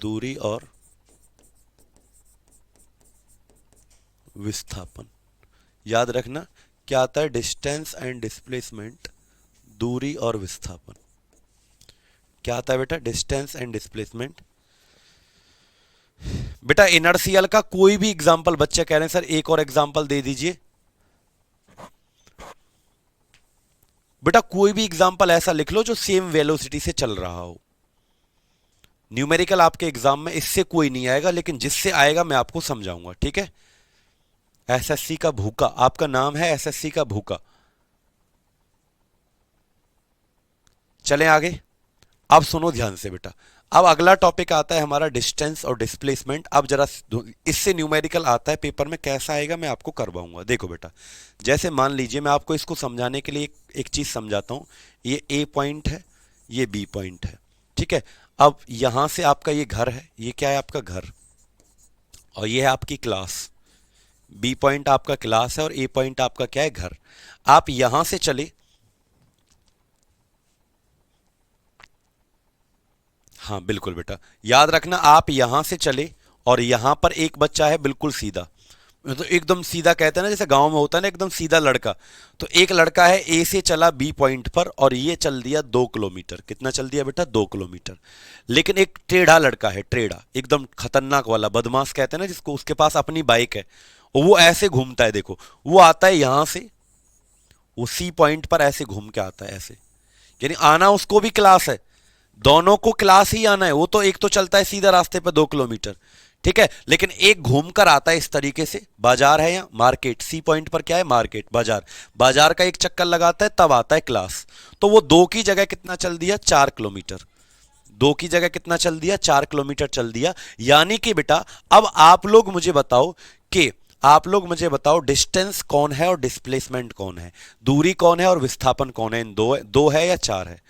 दूरी और विस्थापन, याद रखना क्या आता है, डिस्टेंस एंड डिस्प्लेसमेंट, दूरी और विस्थापन। क्या आता है बेटा, डिस्टेंस एंड डिस्प्लेसमेंट। बेटा इनर्शियल का कोई भी एग्जांपल, बच्चे कह रहे हैं सर एक और एग्जांपल दे दीजिए, बेटा कोई भी एग्जांपल ऐसा लिख लो जो सेम वेलोसिटी से चल रहा हो। न्यूमेरिकल आपके एग्जाम में इससे कोई नहीं आएगा, लेकिन जिससे आएगा मैं आपको समझाऊंगा, ठीक है। एसएससी का भूखा, आपका नाम है एसएससी का भूखा। चलें आगे, अब सुनो ध्यान से बेटा, अब अगला टॉपिक आता है हमारा डिस्टेंस और डिस्प्लेसमेंट। अब जरा इससे न्यूमेरिकल आता है पेपर में, कैसा आएगा मैं आपको करवाऊंगा। देखो बेटा, जैसे मान लीजिए मैं आपको इसको समझाने के लिए एक चीज समझाता हूं, ये ए पॉइंट है, ये बी पॉइंट है, ठीक है। अब यहां से आपका ये घर है, ये क्या है आपका घर, और ये है आपकी क्लास। बी पॉइंट आपका क्लास है और ए पॉइंट आपका क्या है, घर। आप यहां से चले, हाँ बिल्कुल बेटा, याद रखना आप यहां से चले और यहां पर एक बच्चा है बिल्कुल सीधा, तो एकदम सीधा कहते हैं ना, जैसे गांव में होता है ना एकदम सीधा लड़का, तो एक लड़का है ए से चला बी पॉइंट पर और ये चल दिया 2 किलोमीटर। कितना चल दिया बेटा, 2 किलोमीटर। लेकिन एक टेढ़ा लड़का है, टेढ़ा एकदम खतरनाक वाला, बदमाश कहते हैं ना जिसको, उसके पास अपनी बाइक है, और वो ऐसे घूमता है, देखो वो आता है यहां से, वो सी पॉइंट पर ऐसे घूम के आता है ऐसे, यानी आना उसको भी क्लास है, दोनों को क्लास ही आना है। वो तो एक तो चलता है सीधा रास्ते पर 2 किलोमीटर, ठीक है, लेकिन एक घूमकर आता है इस तरीके से, बाजार है या मार्केट, सी पॉइंट पर क्या है, मार्केट, बाजार, बाजार का एक चक्कर लगाता है तब आता है क्लास। तो वो दो की जगह कितना चल दिया, 4 किलोमीटर, दो की जगह कितना चल दिया, 4 किलोमीटर चल दिया। यानी कि बेटा अब आप लोग मुझे बताओ कि आप लोग मुझे बताओ डिस्टेंस कौन है और डिस्प्लेसमेंट कौन है, दूरी कौन है और विस्थापन कौन है, इन दो है या चार है।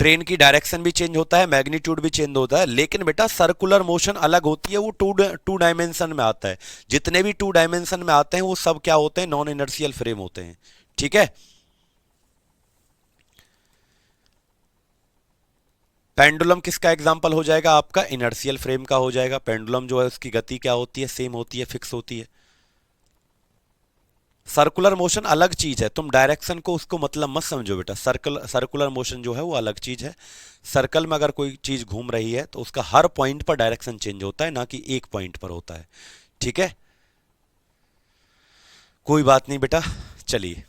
ट्रेन की डायरेक्शन भी चेंज होता है, मैग्नीट्यूड भी चेंज होता है, लेकिन बेटा सर्कुलर मोशन अलग होती है, वो टू डायमेंशन में आता है। जितने भी टू डायमेंशन में आते हैं वो सब क्या होते हैं, नॉन इनर्शियल फ्रेम होते हैं। ठीक है, पेंडुलम किसका एग्जाम्पल हो जाएगा, आपका इनर्शियल फ्रेम का हो जाएगा। पेंडुलम जो है उसकी गति क्या होती है, सेम होती है, फिक्स होती है। सर्कुलर मोशन अलग चीज है, तुम डायरेक्शन को उसको मतलब मत समझो बेटा। सर्कुलर मोशन जो है वो अलग चीज है। सर्कल में अगर कोई चीज घूम रही है तो उसका हर पॉइंट पर डायरेक्शन चेंज होता है, ना कि एक पॉइंट पर होता है। ठीक है, कोई बात नहीं बेटा। चलिए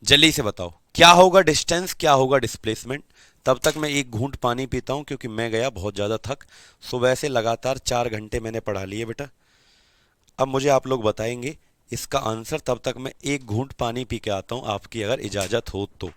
जल्दी से बताओ क्या होगा डिस्टेंस, क्या होगा डिस्प्लेसमेंट। तब तक मैं एक घूंट पानी पीता हूं क्योंकि मैं गया बहुत ज्यादा थक। सुबह से लगातार 4 घंटे मैंने पढ़ा लिए बेटा। अब मुझे आप लोग बताएंगे इसका आंसर, तब तक मैं एक घूंट पानी पी के आता हूं, आपकी अगर इजाजत हो तो।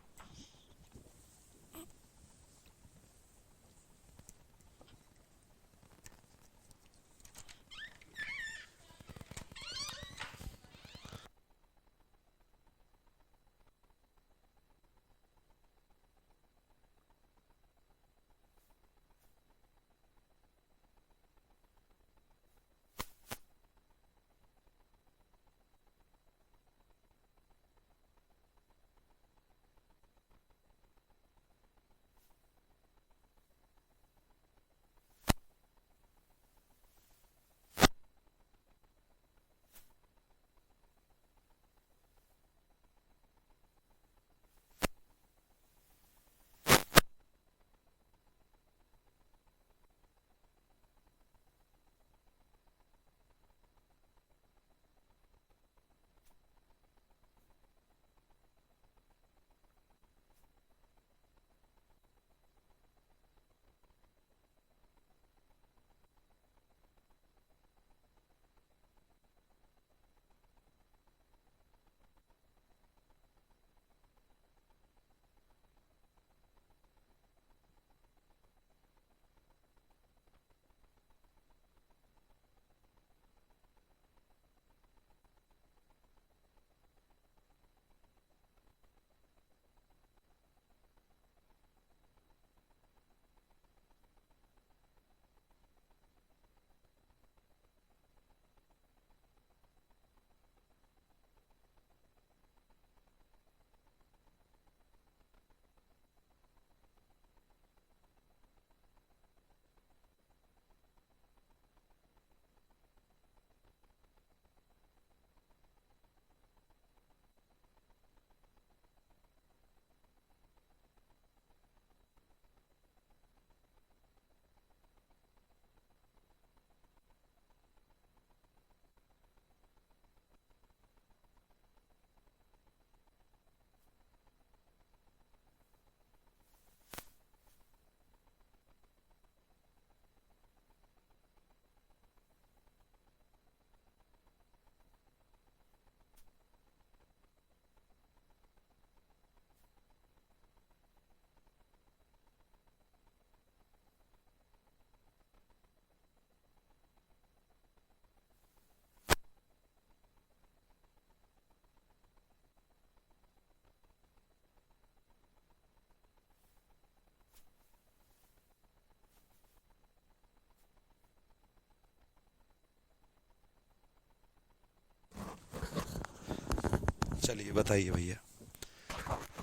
चलिए बताइए भैया।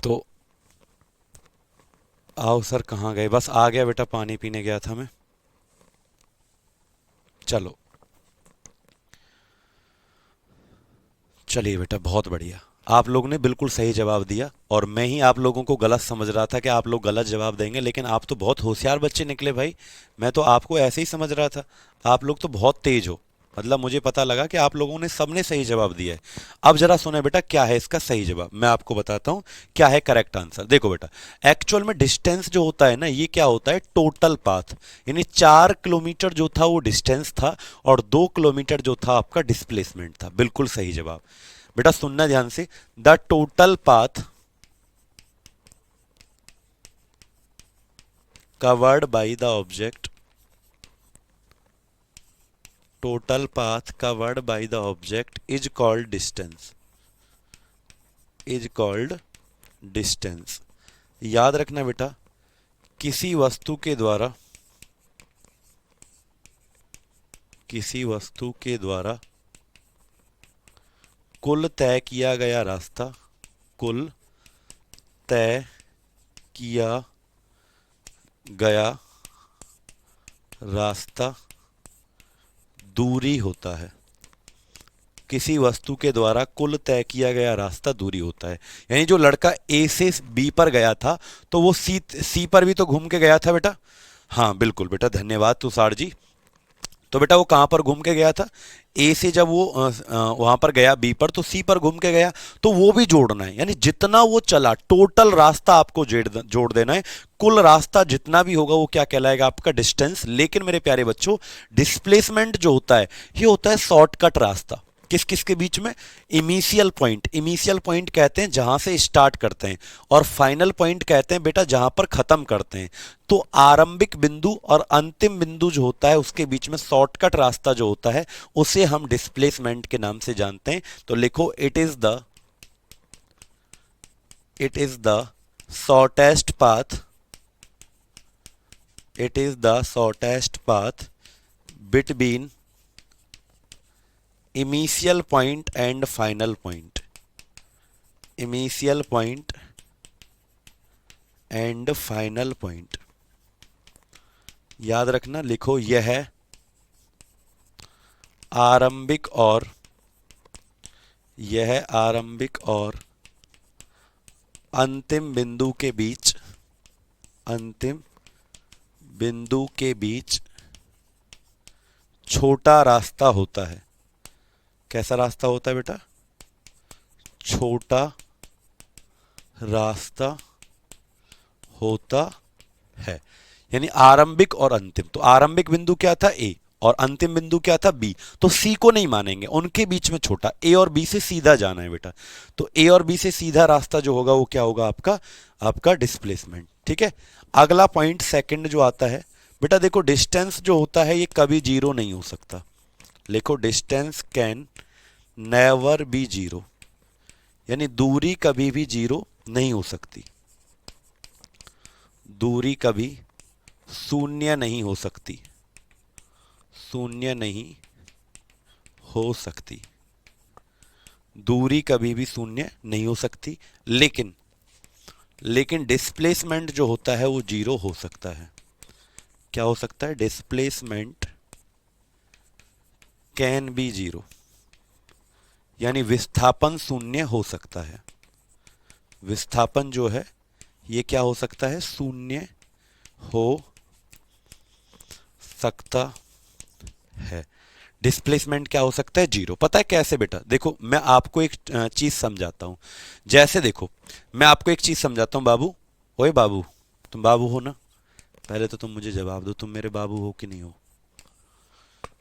तो आओ सर, कहाँ गए, बस आ गया बेटा, पानी पीने गया था मैं। चलो चलिए बेटा, बहुत बढ़िया। आप लोग ने बिल्कुल सही जवाब दिया, और मैं ही आप लोगों को गलत समझ रहा था कि आप लोग गलत जवाब देंगे, लेकिन आप तो बहुत होशियार बच्चे निकले भाई। मैं तो आपको ऐसे ही समझ रहा था, आप लोग तो बहुत तेज हो। मतलब मुझे पता लगा कि आप लोगों ने सबने सही जवाब दिया है। अब जरा सुने बेटा, क्या है इसका सही जवाब, मैं आपको बताता हूं क्या है करेक्ट आंसर। देखो बेटा, एक्चुअल में डिस्टेंस जो होता है ना, ये क्या होता है, टोटल पाथ। यानी 4 किलोमीटर जो था वो डिस्टेंस था, और 2 किलोमीटर जो था आपका डिस्प्लेसमेंट था। बिल्कुल सही जवाब। बेटा सुनना ध्यान से, the total path covered by the object, total path covered by the object is called distance, is called distance। याद रखना बेटा, किसी वस्तु के द्वारा, किसी वस्तु के द्वारा कुल तय किया गया रास्ता, कुल तय किया गया रास्ता दूरी होता है। किसी वस्तु के द्वारा कुल तय किया गया रास्ता दूरी होता है। यानी जो लड़का ए से बी पर गया था, तो वो सी पर भी तो घूम के गया था बेटा। हाँ बिल्कुल बेटा, धन्यवाद तुषार जी। तो बेटा वो कहाँ पर घूम के गया था, ए से जब वो वहां पर गया बी पर, तो सी पर घूम के गया, तो वो भी जोड़ना है। यानी जितना वो चला, टोटल रास्ता आपको जोड़ देना है। कुल रास्ता जितना भी होगा वो क्या कहलाएगा, आपका डिस्टेंस। लेकिन मेरे प्यारे बच्चों, डिस्प्लेसमेंट जो होता है, ये होता है शॉर्टकट रास्ता। किस किस के बीच में, इनिशियल पॉइंट, इनिशियल पॉइंट कहते हैं जहां से स्टार्ट करते हैं, और फाइनल पॉइंट कहते हैं बेटा जहां पर खत्म करते हैं। तो आरंभिक बिंदु और अंतिम बिंदु जो होता है, उसके बीच में शॉर्टकट रास्ता जो होता है, उसे हम डिस्प्लेसमेंट के नाम से जानते हैं। तो लिखो, it is the shortest path, it is the shortest path between initial point and final point, initial point and final point. याद रखना, लिखो, यह आरंभिक और, यह आरंभिक और अंतिम बिंदु के बीच, अंतिम बिंदु के बीच छोटा रास्ता होता है। कैसा रास्ता होता है बेटा, छोटा रास्ता होता है। यानी आरंभिक और अंतिम, तो आरंभिक बिंदु क्या था, ए, और अंतिम बिंदु क्या था, बी। तो सी को नहीं मानेंगे, उनके बीच में छोटा, ए और बी से सीधा जाना है बेटा। तो ए और बी से सीधा रास्ता जो होगा वो क्या होगा, आपका आपका डिस्प्लेसमेंट। ठीक है। अगला पॉइंट सेकंड जो आता है बेटा, देखो, डिस्टेंस जो होता है ये कभी जीरो नहीं हो सकता। लिखो, distance can never be zero. यानी दूरी कभी भी जीरो नहीं हो सकती, दूरी कभी शून्य नहीं हो सकती, शून्य नहीं हो सकती, दूरी कभी भी शून्य नहीं हो सकती। लेकिन लेकिन डिस्प्लेसमेंट जो होता है वो जीरो हो सकता है। क्या हो सकता है, डिस्प्लेसमेंट कैन बी जीरो। यानी विस्थापन शून्य हो सकता है, विस्थापन जो है ये क्या हो सकता है, शून्य हो सकता है। डिस्प्लेसमेंट क्या हो सकता है, जीरो। पता है कैसे बेटा, देखो मैं आपको एक चीज समझाता हूं। जैसे देखो, मैं आपको एक चीज समझाता हूं। बाबू, ओए बाबू, तुम बाबू हो ना, पहले तो तुम मुझे जवाब दो, तुम मेरे बाबू हो कि नहीं हो।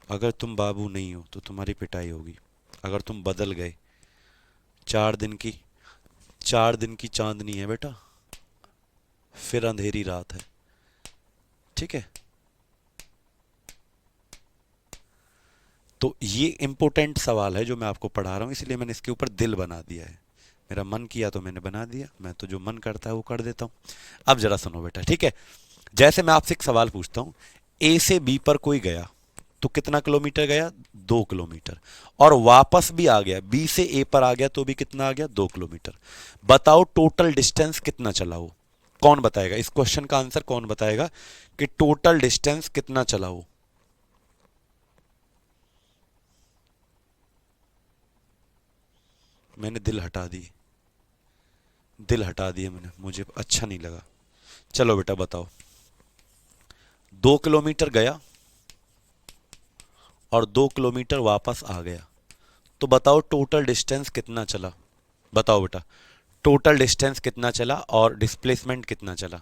अगर तुम बाबू नहीं हो तो तुम्हारी पिटाई होगी। अगर तुम बदल गए, 4 दिन की, 4 दिन की चांदनी है बेटा, फिर अंधेरी रात है। ठीक है। तो ये इंपॉर्टेंट सवाल है जो मैं आपको पढ़ा रहा हूं, इसलिए मैंने इसके ऊपर दिल बना दिया है। मेरा मन किया तो मैंने बना दिया, मैं तो जो मन करता है वो कर देता हूं। अब जरा सुनो बेटा, ठीक है। जैसे मैं आपसे एक सवाल पूछता हूं, ए से बी पर कोई गया तो कितना किलोमीटर गया, 2 किलोमीटर, और वापस भी आ गया, बी से ए पर आ गया तो भी कितना आ गया, 2 किलोमीटर। बताओ टोटल डिस्टेंस कितना चला हो। कौन बताएगा इस क्वेश्चन का आंसर, कौन बताएगा कि टोटल डिस्टेंस कितना चला हो। मैंने दिल हटा दी, दिल हटा दिए मैंने, मुझे अच्छा नहीं लगा। चलो बेटा बताओ, 2 किलोमीटर गया और 2 किलोमीटर वापस आ गया, तो बताओ टोटल डिस्टेंस कितना चला। बताओ बेटा, टोटल डिस्टेंस कितना चला और डिस्प्लेसमेंट कितना चला।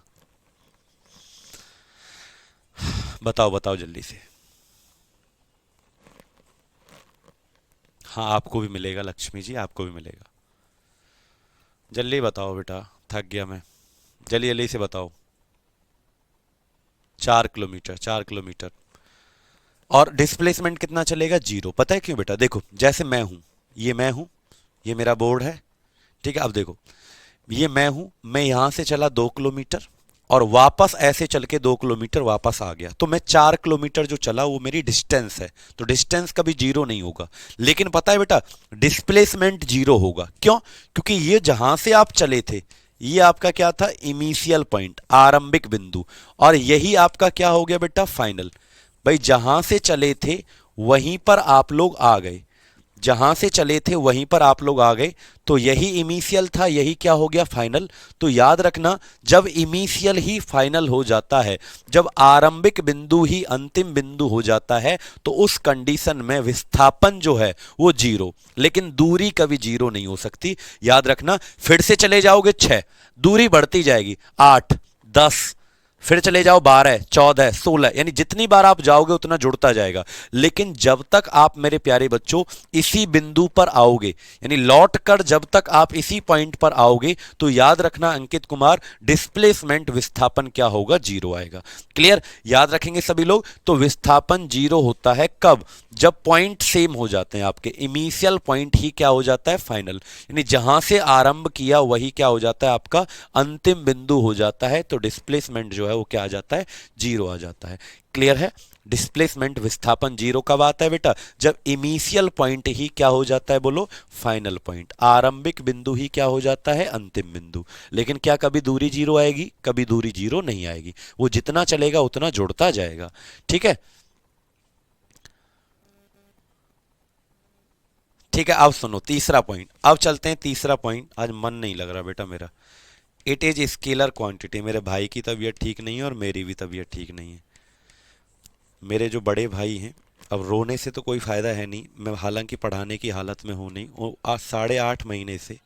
बताओ बताओ जल्दी से। हाँ, आपको भी मिलेगा लक्ष्मी जी, आपको भी मिलेगा। जल्दी बताओ बेटा, थक गया मैं। जल्दी जल्दी से बताओ। 4 किलोमीटर, 4 किलोमीटर। और डिस्प्लेसमेंट कितना चलेगा, 0। पता है क्यों बेटा, देखो जैसे मैं हूं, ये मैं हूं, ये मेरा बोर्ड है, ठीक है। अब देखो, ये मैं हूं, मैं यहां से चला 2 किलोमीटर और वापस ऐसे चल के 2 किलोमीटर वापस आ गया, तो मैं 4 किलोमीटर जो चला वो मेरी डिस्टेंस है, तो डिस्टेंस कभी जीरो नहीं होगा। लेकिन पता है बेटा, डिस्प्लेसमेंट जीरो होगा। क्यों? क्योंकि ये जहां से आप चले थे, ये आपका क्या था, इनिशियल पॉइंट, आरंभिक बिंदु, और यही आपका क्या हो गया बेटा, फाइनल। भाई जहां से चले थे वहीं पर आप लोग आ गए, जहां से चले थे वहीं पर आप लोग आ गए, तो यही इनिशियल था, यही क्या हो गया, फाइनल। तो याद रखना, जब इनिशियल ही फाइनल हो जाता है, जब आरंभिक बिंदु ही अंतिम बिंदु हो जाता है, तो उस कंडीशन में विस्थापन जो है वो जीरो, लेकिन दूरी कभी जीरो नहीं हो सकती। याद रखना, फिर से चले जाओगे 6, दूरी बढ़ती जाएगी, 8, 10, फिर चले जाओ 12, 14, 16, यानी जितनी बार आप जाओगे उतना जुड़ता जाएगा। लेकिन जब तक आप मेरे प्यारे बच्चों इसी बिंदु पर आओगे, यानी लौट कर जब तक आप इसी पॉइंट पर आओगे, तो याद रखना अंकित कुमार, डिस्प्लेसमेंट विस्थापन क्या होगा, जीरो आएगा। क्लियर? याद रखेंगे सभी लोग। तो विस्थापन जीरो होता है कब, जब पॉइंट सेम हो जाते हैं आपके, इनिशियल पॉइंट ही क्या हो जाता है, फाइनल, यानी जहां से आरंभ किया वही क्या हो जाता है, आपका अंतिम बिंदु हो जाता है। तो डिस्प्लेसमेंट जो है वो क्या आ जाता है, जीरो आ जाता है। क्लियर है? डिस्प्लेसमेंट विस्थापन जीरो कब आता है बेटा, जब इनिशियल पॉइंट ही क्या हो जाता है, बोलो, फाइनल पॉइंट, आरंभिक बिंदु ही क्या हो जाता है, अंतिम बिंदु। लेकिन क्या कभी दूरी जीरो आएगी, कभी दूरी जीरो नहीं आएगी, वो जितना चलेगा उतना जुड़ता जाएगा। ठीक है, ठीक है। अब सुनो तीसरा पॉइंट, अब चलते हैं तीसरा पॉइंट। आज मन नहीं लग रहा बेटा मेरा। It is scalar quantity. मेरे भाई की तबीयत ठीक नहीं है और मेरी भी तबीयत ठीक नहीं है। मेरे जो बड़े भाई हैं, अब रोने से तो कोई फ़ायदा है नहीं, मैं हालांकि पढ़ाने की हालत में हूँ नहीं, वो आज 8.5 महीने से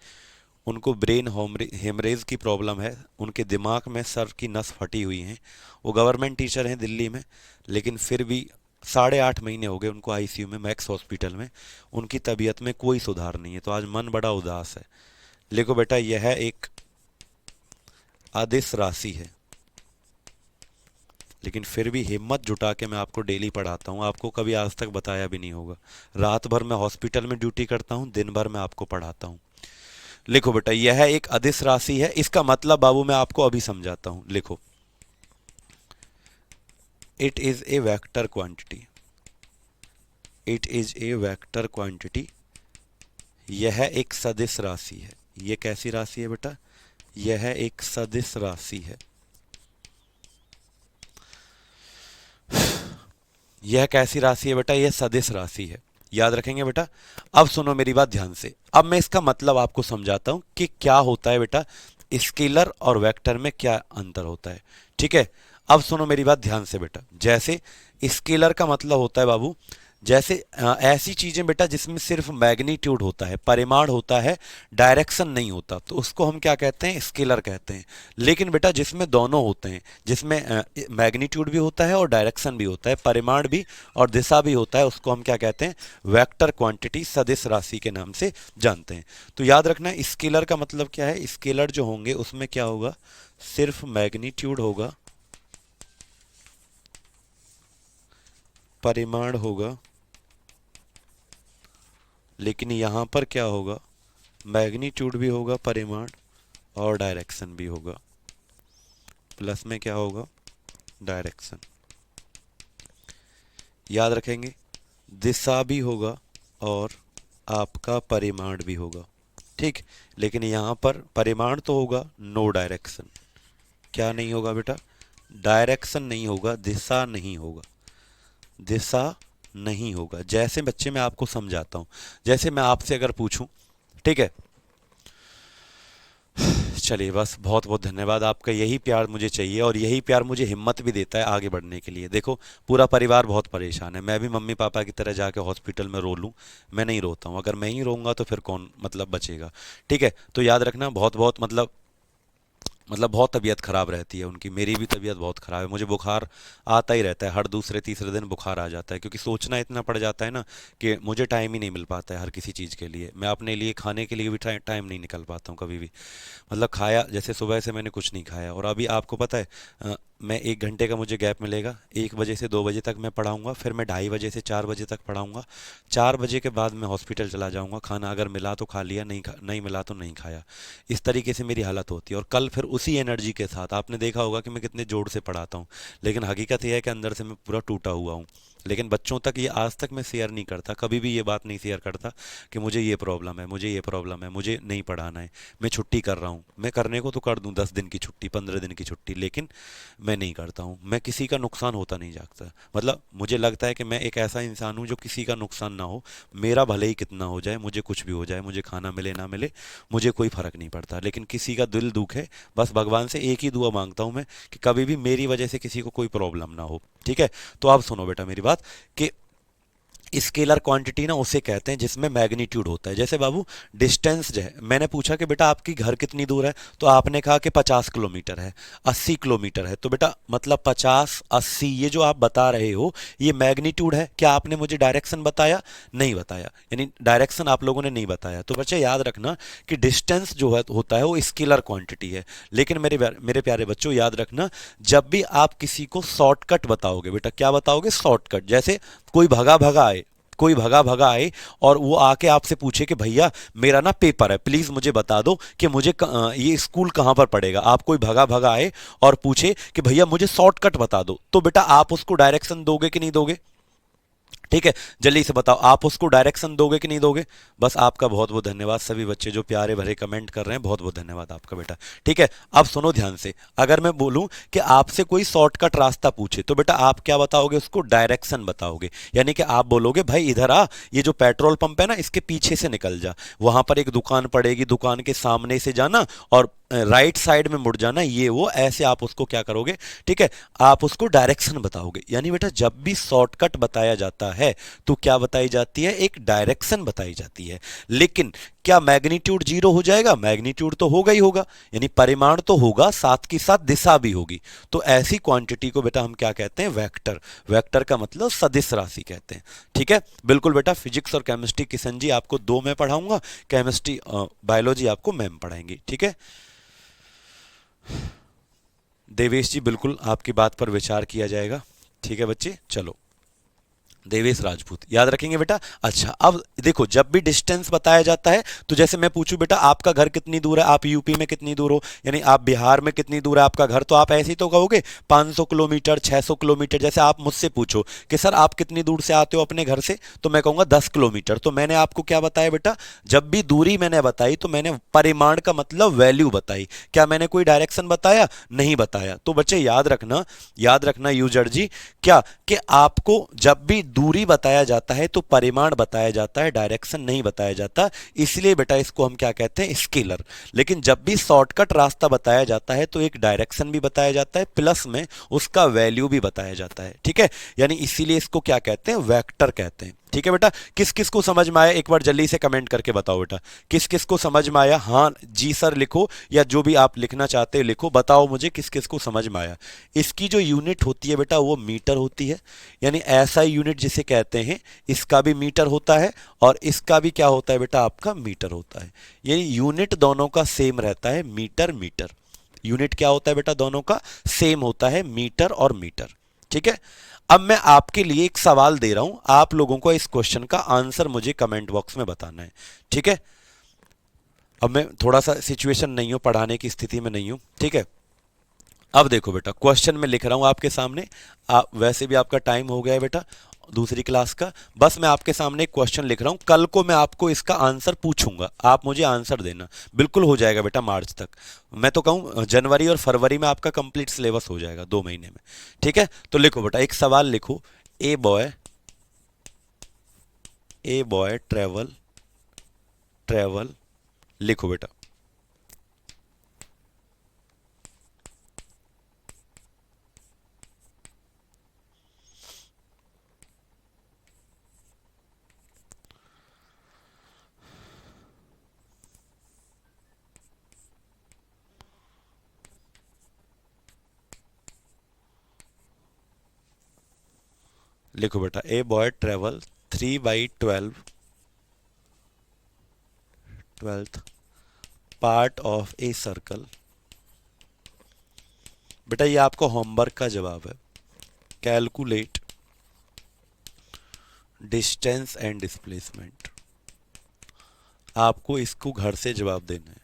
उनको ब्रेन हेमरेज की प्रॉब्लम है, उनके दिमाग में सर की नस फटी हुई है। वो गवर्नमेंट टीचर हैं दिल्ली में, लेकिन फिर भी 8.5 महीने हो गए उनको आईसीयू में, मैक्स हॉस्पिटल में। उनकी तबीयत में कोई सुधार नहीं है, तो आज मन बड़ा उदास है। देखो बेटा, यह एक अदिश राशि है, लेकिन फिर भी हिम्मत जुटा के मैं आपको डेली पढ़ाता हूँ। आपको कभी आज तक बताया भी नहीं होगा। रात भर मैं हॉस्पिटल में ड्यूटी करता हूँ, दिन भर मैं आपको पढ़ाता हूँ। लिखो बेटा, यह एक अदिश राशि है। इसका मतलब बाबू मैं आपको अभी समझाता हूँ। लिखो, it is a vector quantity. It is a vector quantity. यह एक सदिश राशि है। यह कैसी राशि है बेटा, यह एक सदिश राशि है। यह कैसी राशि है बेटा, यह सदिश राशि है। याद रखेंगे बेटा। अब सुनो मेरी बात ध्यान से, अब मैं इसका मतलब आपको समझाता हूं कि क्या होता है बेटा, स्केलर और वेक्टर में क्या अंतर होता है। ठीक है, अब सुनो मेरी बात ध्यान से बेटा। जैसे स्केलर का मतलब होता है बाबू, जैसे ऐसी चीजें बेटा जिसमें सिर्फ मैग्नीट्यूड होता है, परिमाण होता है, डायरेक्शन नहीं होता, तो उसको हम क्या कहते हैं, स्केलर कहते हैं। लेकिन बेटा जिसमें दोनों होते हैं, जिसमें मैग्नीट्यूड भी होता है और डायरेक्शन भी होता है, परिमाण भी और दिशा भी होता है, उसको हम क्या कहते हैं, वेक्टर क्वांटिटी, सदिश राशि के नाम से जानते हैं। तो याद रखना, स्केलर का मतलब क्या है, स्केलर जो होंगे उसमें क्या होगा, सिर्फ मैग्नीट्यूड होगा, परिमाण होगा, लेकिन यहां पर क्या होगा, मैग्नीट्यूड भी होगा, परिमाण और डायरेक्शन भी होगा। प्लस में क्या होगा, डायरेक्शन। याद रखेंगे, दिशा भी होगा और आपका परिमाण भी होगा। ठीक, लेकिन यहां पर परिमाण तो होगा, नो डायरेक्शन। क्या नहीं होगा बेटा, डायरेक्शन नहीं होगा, दिशा नहीं होगा, दिशा नहीं होगा। जैसे बच्चे मैं आपको समझाता हूं, जैसे मैं आपसे अगर पूछूं, ठीक है, चलिए बस बहुत बहुत धन्यवाद आपका, यही प्यार मुझे चाहिए और यही प्यार मुझे हिम्मत भी देता है आगे बढ़ने के लिए। देखो पूरा परिवार बहुत परेशान है, मैं भी मम्मी पापा की तरह जाके हॉस्पिटल में रो लूं? मैं नहीं रोता हूँ, अगर मैं ही रोऊंगा तो फिर कौन मतलब बचेगा। ठीक है, तो याद रखना बहुत बहुत मतलब बहुत तबीयत ख़राब रहती है उनकी, मेरी भी तबीयत बहुत ख़राब है, मुझे बुखार आता ही रहता है, हर दूसरे तीसरे दिन बुखार आ जाता है, क्योंकि सोचना इतना पड़ जाता है ना कि मुझे टाइम ही नहीं मिल पाता है हर किसी चीज़ के लिए। मैं अपने लिए खाने के लिए भी टाइम नहीं निकल पाता हूँ कभी भी। मतलब खाया, जैसे सुबह से मैंने कुछ नहीं खाया, और अभी आपको पता है मैं 1 घंटे का मुझे गैप मिलेगा, 1 बजे से 2 बजे तक मैं पढ़ाऊँगा, फिर मैं 2:30 बजे से 4 बजे तक पढ़ाऊँगा, 4 बजे के बाद मैं हॉस्पिटल चला जाऊँगा, खाना अगर मिला तो खा लिया, नहीं मिला तो नहीं खाया। इस तरीके से मेरी हालत होती है, और कल फिर उसी एनर्जी के साथ आपने देखा होगा कि मैं कितने जोर से पढ़ाता हूँ, लेकिन हकीकत यह है कि अंदर से मैं पूरा टूटा हुआ हूँ। लेकिन बच्चों तक ये आज तक मैं शेयर नहीं करता, कभी भी ये बात नहीं शेयर करता कि मुझे ये प्रॉब्लम है, मुझे ये प्रॉब्लम है, मुझे नहीं पढ़ाना है, मैं छुट्टी कर रहा हूँ। मैं करने को तो कर दूँ 10 दिन की छुट्टी, 15 दिन की छुट्टी, लेकिन मैं नहीं करता हूँ। मैं किसी का नुकसान होता नहीं जागता, मतलब मुझे लगता है कि मैं एक ऐसा इंसान हूँ जो किसी का नुकसान ना हो, मेरा भले ही कितना हो जाए, मुझे कुछ भी हो जाए, मुझे खाना मिले ना मिले, मुझे कोई फ़र्क नहीं पड़ता, लेकिन किसी का दिल दुखे, बस भगवान से एक ही दुआ मांगता हूँ मैं कि कभी भी मेरी वजह से किसी को कोई प्रॉब्लम ना हो। ठीक है, तो अब सुनो बेटा मेरी बात, कि स्केलर क्वांटिटी ना उसे कहते हैं जिसमें मैग्नीट्यूड होता है। जैसे बाबू डिस्टेंस जो है, मैंने पूछा कि बेटा आपकी घर कितनी दूर है, तो आपने कहा कि 50 किलोमीटर है, 80 किलोमीटर है, तो बेटा मतलब 50 80 ये जो आप बता रहे हो ये मैग्नीट्यूड है। क्या आपने मुझे डायरेक्शन बताया? नहीं बताया, यानी डायरेक्शन आप लोगों ने नहीं बताया। तो बच्चे याद रखना कि डिस्टेंस जो है होता है वो स्केलर क्वांटिटी है। लेकिन मेरे प्यारे बच्चों याद रखना, जब भी आप किसी को शॉर्टकट बताओगे, बेटा क्या बताओगे? शॉर्टकट। जैसे कोई भगा भगा आए, कोई भगा भगा आए और वो आके आपसे पूछे कि भैया मेरा ना पेपर है, प्लीज मुझे बता दो कि मुझे ये स्कूल कहाँ पर पड़ेगा। आप कोई भगा भगा आए और पूछे कि भैया मुझे शॉर्टकट बता दो, तो बेटा आप उसको डायरेक्शन दोगे कि नहीं दोगे? ठीक है, जल्दी से बताओ, आप उसको डायरेक्शन दोगे कि नहीं दोगे? बस आपका बहुत बहुत धन्यवाद, सभी बच्चे जो प्यारे भरे कमेंट कर रहे हैं, बहुत बहुत धन्यवाद आपका बेटा। ठीक है, अब सुनो ध्यान से, अगर मैं बोलूं कि आपसे कोई शॉर्टकट रास्ता पूछे, तो बेटा आप क्या बताओगे? उसको डायरेक्शन बताओगे। यानी कि आप बोलोगे भाई इधर आ, ये जो पेट्रोल पंप है ना इसके पीछे से निकल जा, वहां पर एक दुकान पड़ेगी, दुकान के सामने से जाना और राइट साइड में मुड़ जाना, ये वो ऐसे आप उसको क्या करोगे? ठीक है, आप उसको डायरेक्शन बताओगे। यानी बेटा जब भी शॉर्टकट बताया जाता है तो क्या बताई जाती है? एक डायरेक्शन बताई जाती है। लेकिन क्या मैग्नीट्यूड जीरो हो जाएगा? मैग्नीट्यूड तो होगा ही होगा, यानी परिमाण तो होगा, साथ की साथ दिशा भी होगी। तो ऐसी क्वांटिटी को बेटा हम क्या कहते हैं? वेक्टर। वेक्टर का मतलब सदिश राशि कहते हैं। ठीक है, बिल्कुल बेटा, फिजिक्स और केमिस्ट्री किशन जी आपको 2 में पढ़ाऊंगा, केमिस्ट्री बायोलॉजी आपको मैम पढ़ाएंगी। ठीक है देवेश जी, बिल्कुल आपकी बात पर विचार किया जाएगा। ठीक है बच्चे, चलो देवेश राजपूत याद रखेंगे बेटा। अच्छा अब देखो, जब भी डिस्टेंस बताया जाता है तो जैसे मैं पूछूं बेटा आपका घर कितनी दूर है, आप यूपी में कितनी दूर हो, यानी आप बिहार में कितनी दूर है आपका घर, तो आप ऐसे ही तो कहोगे 500 किलोमीटर, 600 किलोमीटर। जैसे आप मुझसे पूछो कि सर आप कितनी दूर से आते हो अपने घर से, तो मैं कहूंगा 10 किलोमीटर। तो मैंने आपको क्या बताया बेटा? जब भी दूरी मैंने बताई तो मैंने परिमाण का मतलब वैल्यू बताई। क्या मैंने कोई डायरेक्शन बताया? नहीं बताया। तो बच्चे याद रखना यूजर जी, क्या कि आपको जब भी दूरी बताया जाता है तो परिमाण बताया जाता है, डायरेक्शन नहीं बताया जाता। इसलिए बेटा इसको हम क्या कहते हैं? स्केलर। लेकिन जब भी शॉर्टकट रास्ता बताया जाता है तो एक डायरेक्शन भी बताया जाता है, प्लस में उसका वैल्यू भी बताया जाता है। ठीक है, यानी इसीलिए इसको क्या कहते हैं? वेक्टर कहते हैं। ठीक है बेटा, किस किस को समझ में आया एक बार जल्दी से कमेंट करके बताओ बेटा, किस किस को समझ में आया? हाँ जी सर लिखो, या जो भी आप लिखना चाहते हो लिखो, बताओ मुझे किस किस को समझ में आया। इसकी जो यूनिट होती है बेटा वो मीटर होती है, यानी ऐसा यूनिट जिसे कहते हैं, इसका भी मीटर होता है और इसका भी क्या होता है बेटा? आपका मीटर होता है। यानी यूनिट दोनों का सेम रहता है, मीटर मीटर। यूनिट क्या होता है बेटा? दोनों का सेम होता है, मीटर और मीटर। ठीक है, अब मैं आपके लिए एक सवाल दे रहा हूं, आप लोगों को इस क्वेश्चन का आंसर मुझे कमेंट बॉक्स में बताना है। ठीक है, अब मैं थोड़ा सा सिचुएशन नहीं हूं, पढ़ाने की स्थिति में नहीं हूं। ठीक है, अब देखो बेटा क्वेश्चन मैं लिख रहा हूं आपके सामने, वैसे भी आपका टाइम हो गया है बेटा दूसरी क्लास का। बस मैं आपके सामने एक क्वेश्चन लिख रहा हूं, कल को मैं आपको इसका आंसर पूछूंगा, आप मुझे आंसर देना। बिल्कुल हो जाएगा बेटा मार्च तक, मैं तो कहूं जनवरी और फरवरी में आपका कंप्लीट सिलेबस हो जाएगा 2 महीने में। ठीक है, तो लिखो बेटा, एक सवाल लिखो, ए बॉय ट्रेवल लिखो बेटा, लिखो बेटा, a boy travel 3/12 12th part of a circle. बेटा ये आपको होमवर्क का जवाब है। Calculate distance and displacement. आपको इसको घर से जवाब देना है।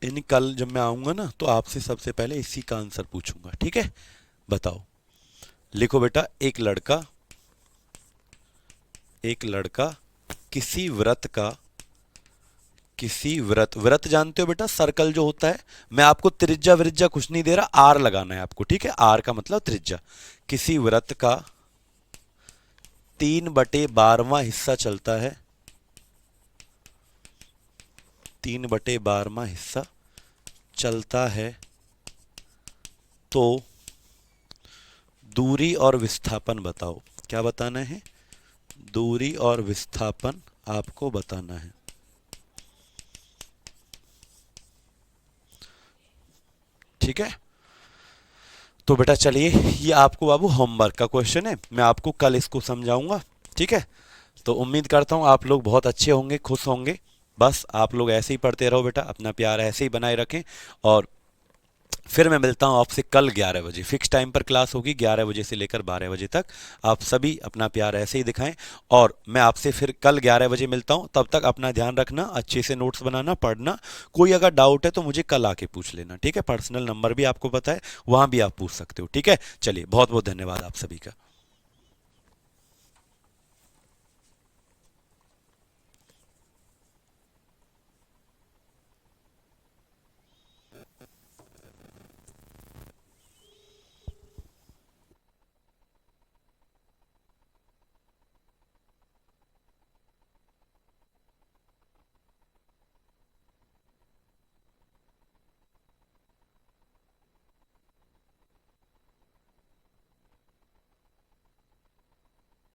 यानी कल जब मैं आऊंगा ना तो आपसे सबसे पहले इसी का आंसर पूछूंगा, ठीक है? बताओ। लिखो बेटा, एक लड़का किसी व्रत का, किसी व्रत, व्रत जानते हो बेटा, सर्कल जो होता है। मैं आपको त्रिज्या विरिज्या कुछ नहीं दे रहा, आर लगाना है आपको, ठीक है? आर का मतलब त्रिज्या। किसी व्रत का 3/12वां हिस्सा चलता है, 3/12वां हिस्सा चलता है, तो दूरी और विस्थापन बताओ। क्या बताना है? दूरी और विस्थापन आपको बताना है। ठीक है? तो बेटा चलिए, ये आपको बाबू होमवर्क का क्वेश्चन है, मैं आपको कल इसको समझाऊंगा, ठीक है? तो उम्मीद करता हूँ आप लोग बहुत अच्छे होंगे, खुश होंगे। बस आप लोग ऐसे ही पढ़ते रहो बेटा, अपना प्यार ऐसे ही बनाए रखें। और फिर मैं मिलता हूँ आपसे कल 11 बजे, फिक्स टाइम पर क्लास होगी 11 बजे से लेकर 12 बजे तक। आप सभी अपना प्यार ऐसे ही दिखाएं, और मैं आपसे फिर कल 11 बजे मिलता हूँ। तब तक अपना ध्यान रखना, अच्छे से नोट्स बनाना, पढ़ना। कोई अगर डाउट है तो मुझे कल आके पूछ लेना, ठीक है? पर्सनल नंबर भी आपको पता है, वहाँ भी आप पूछ सकते हो, ठीक है? चलिए, बहुत बहुत धन्यवाद आप सभी का।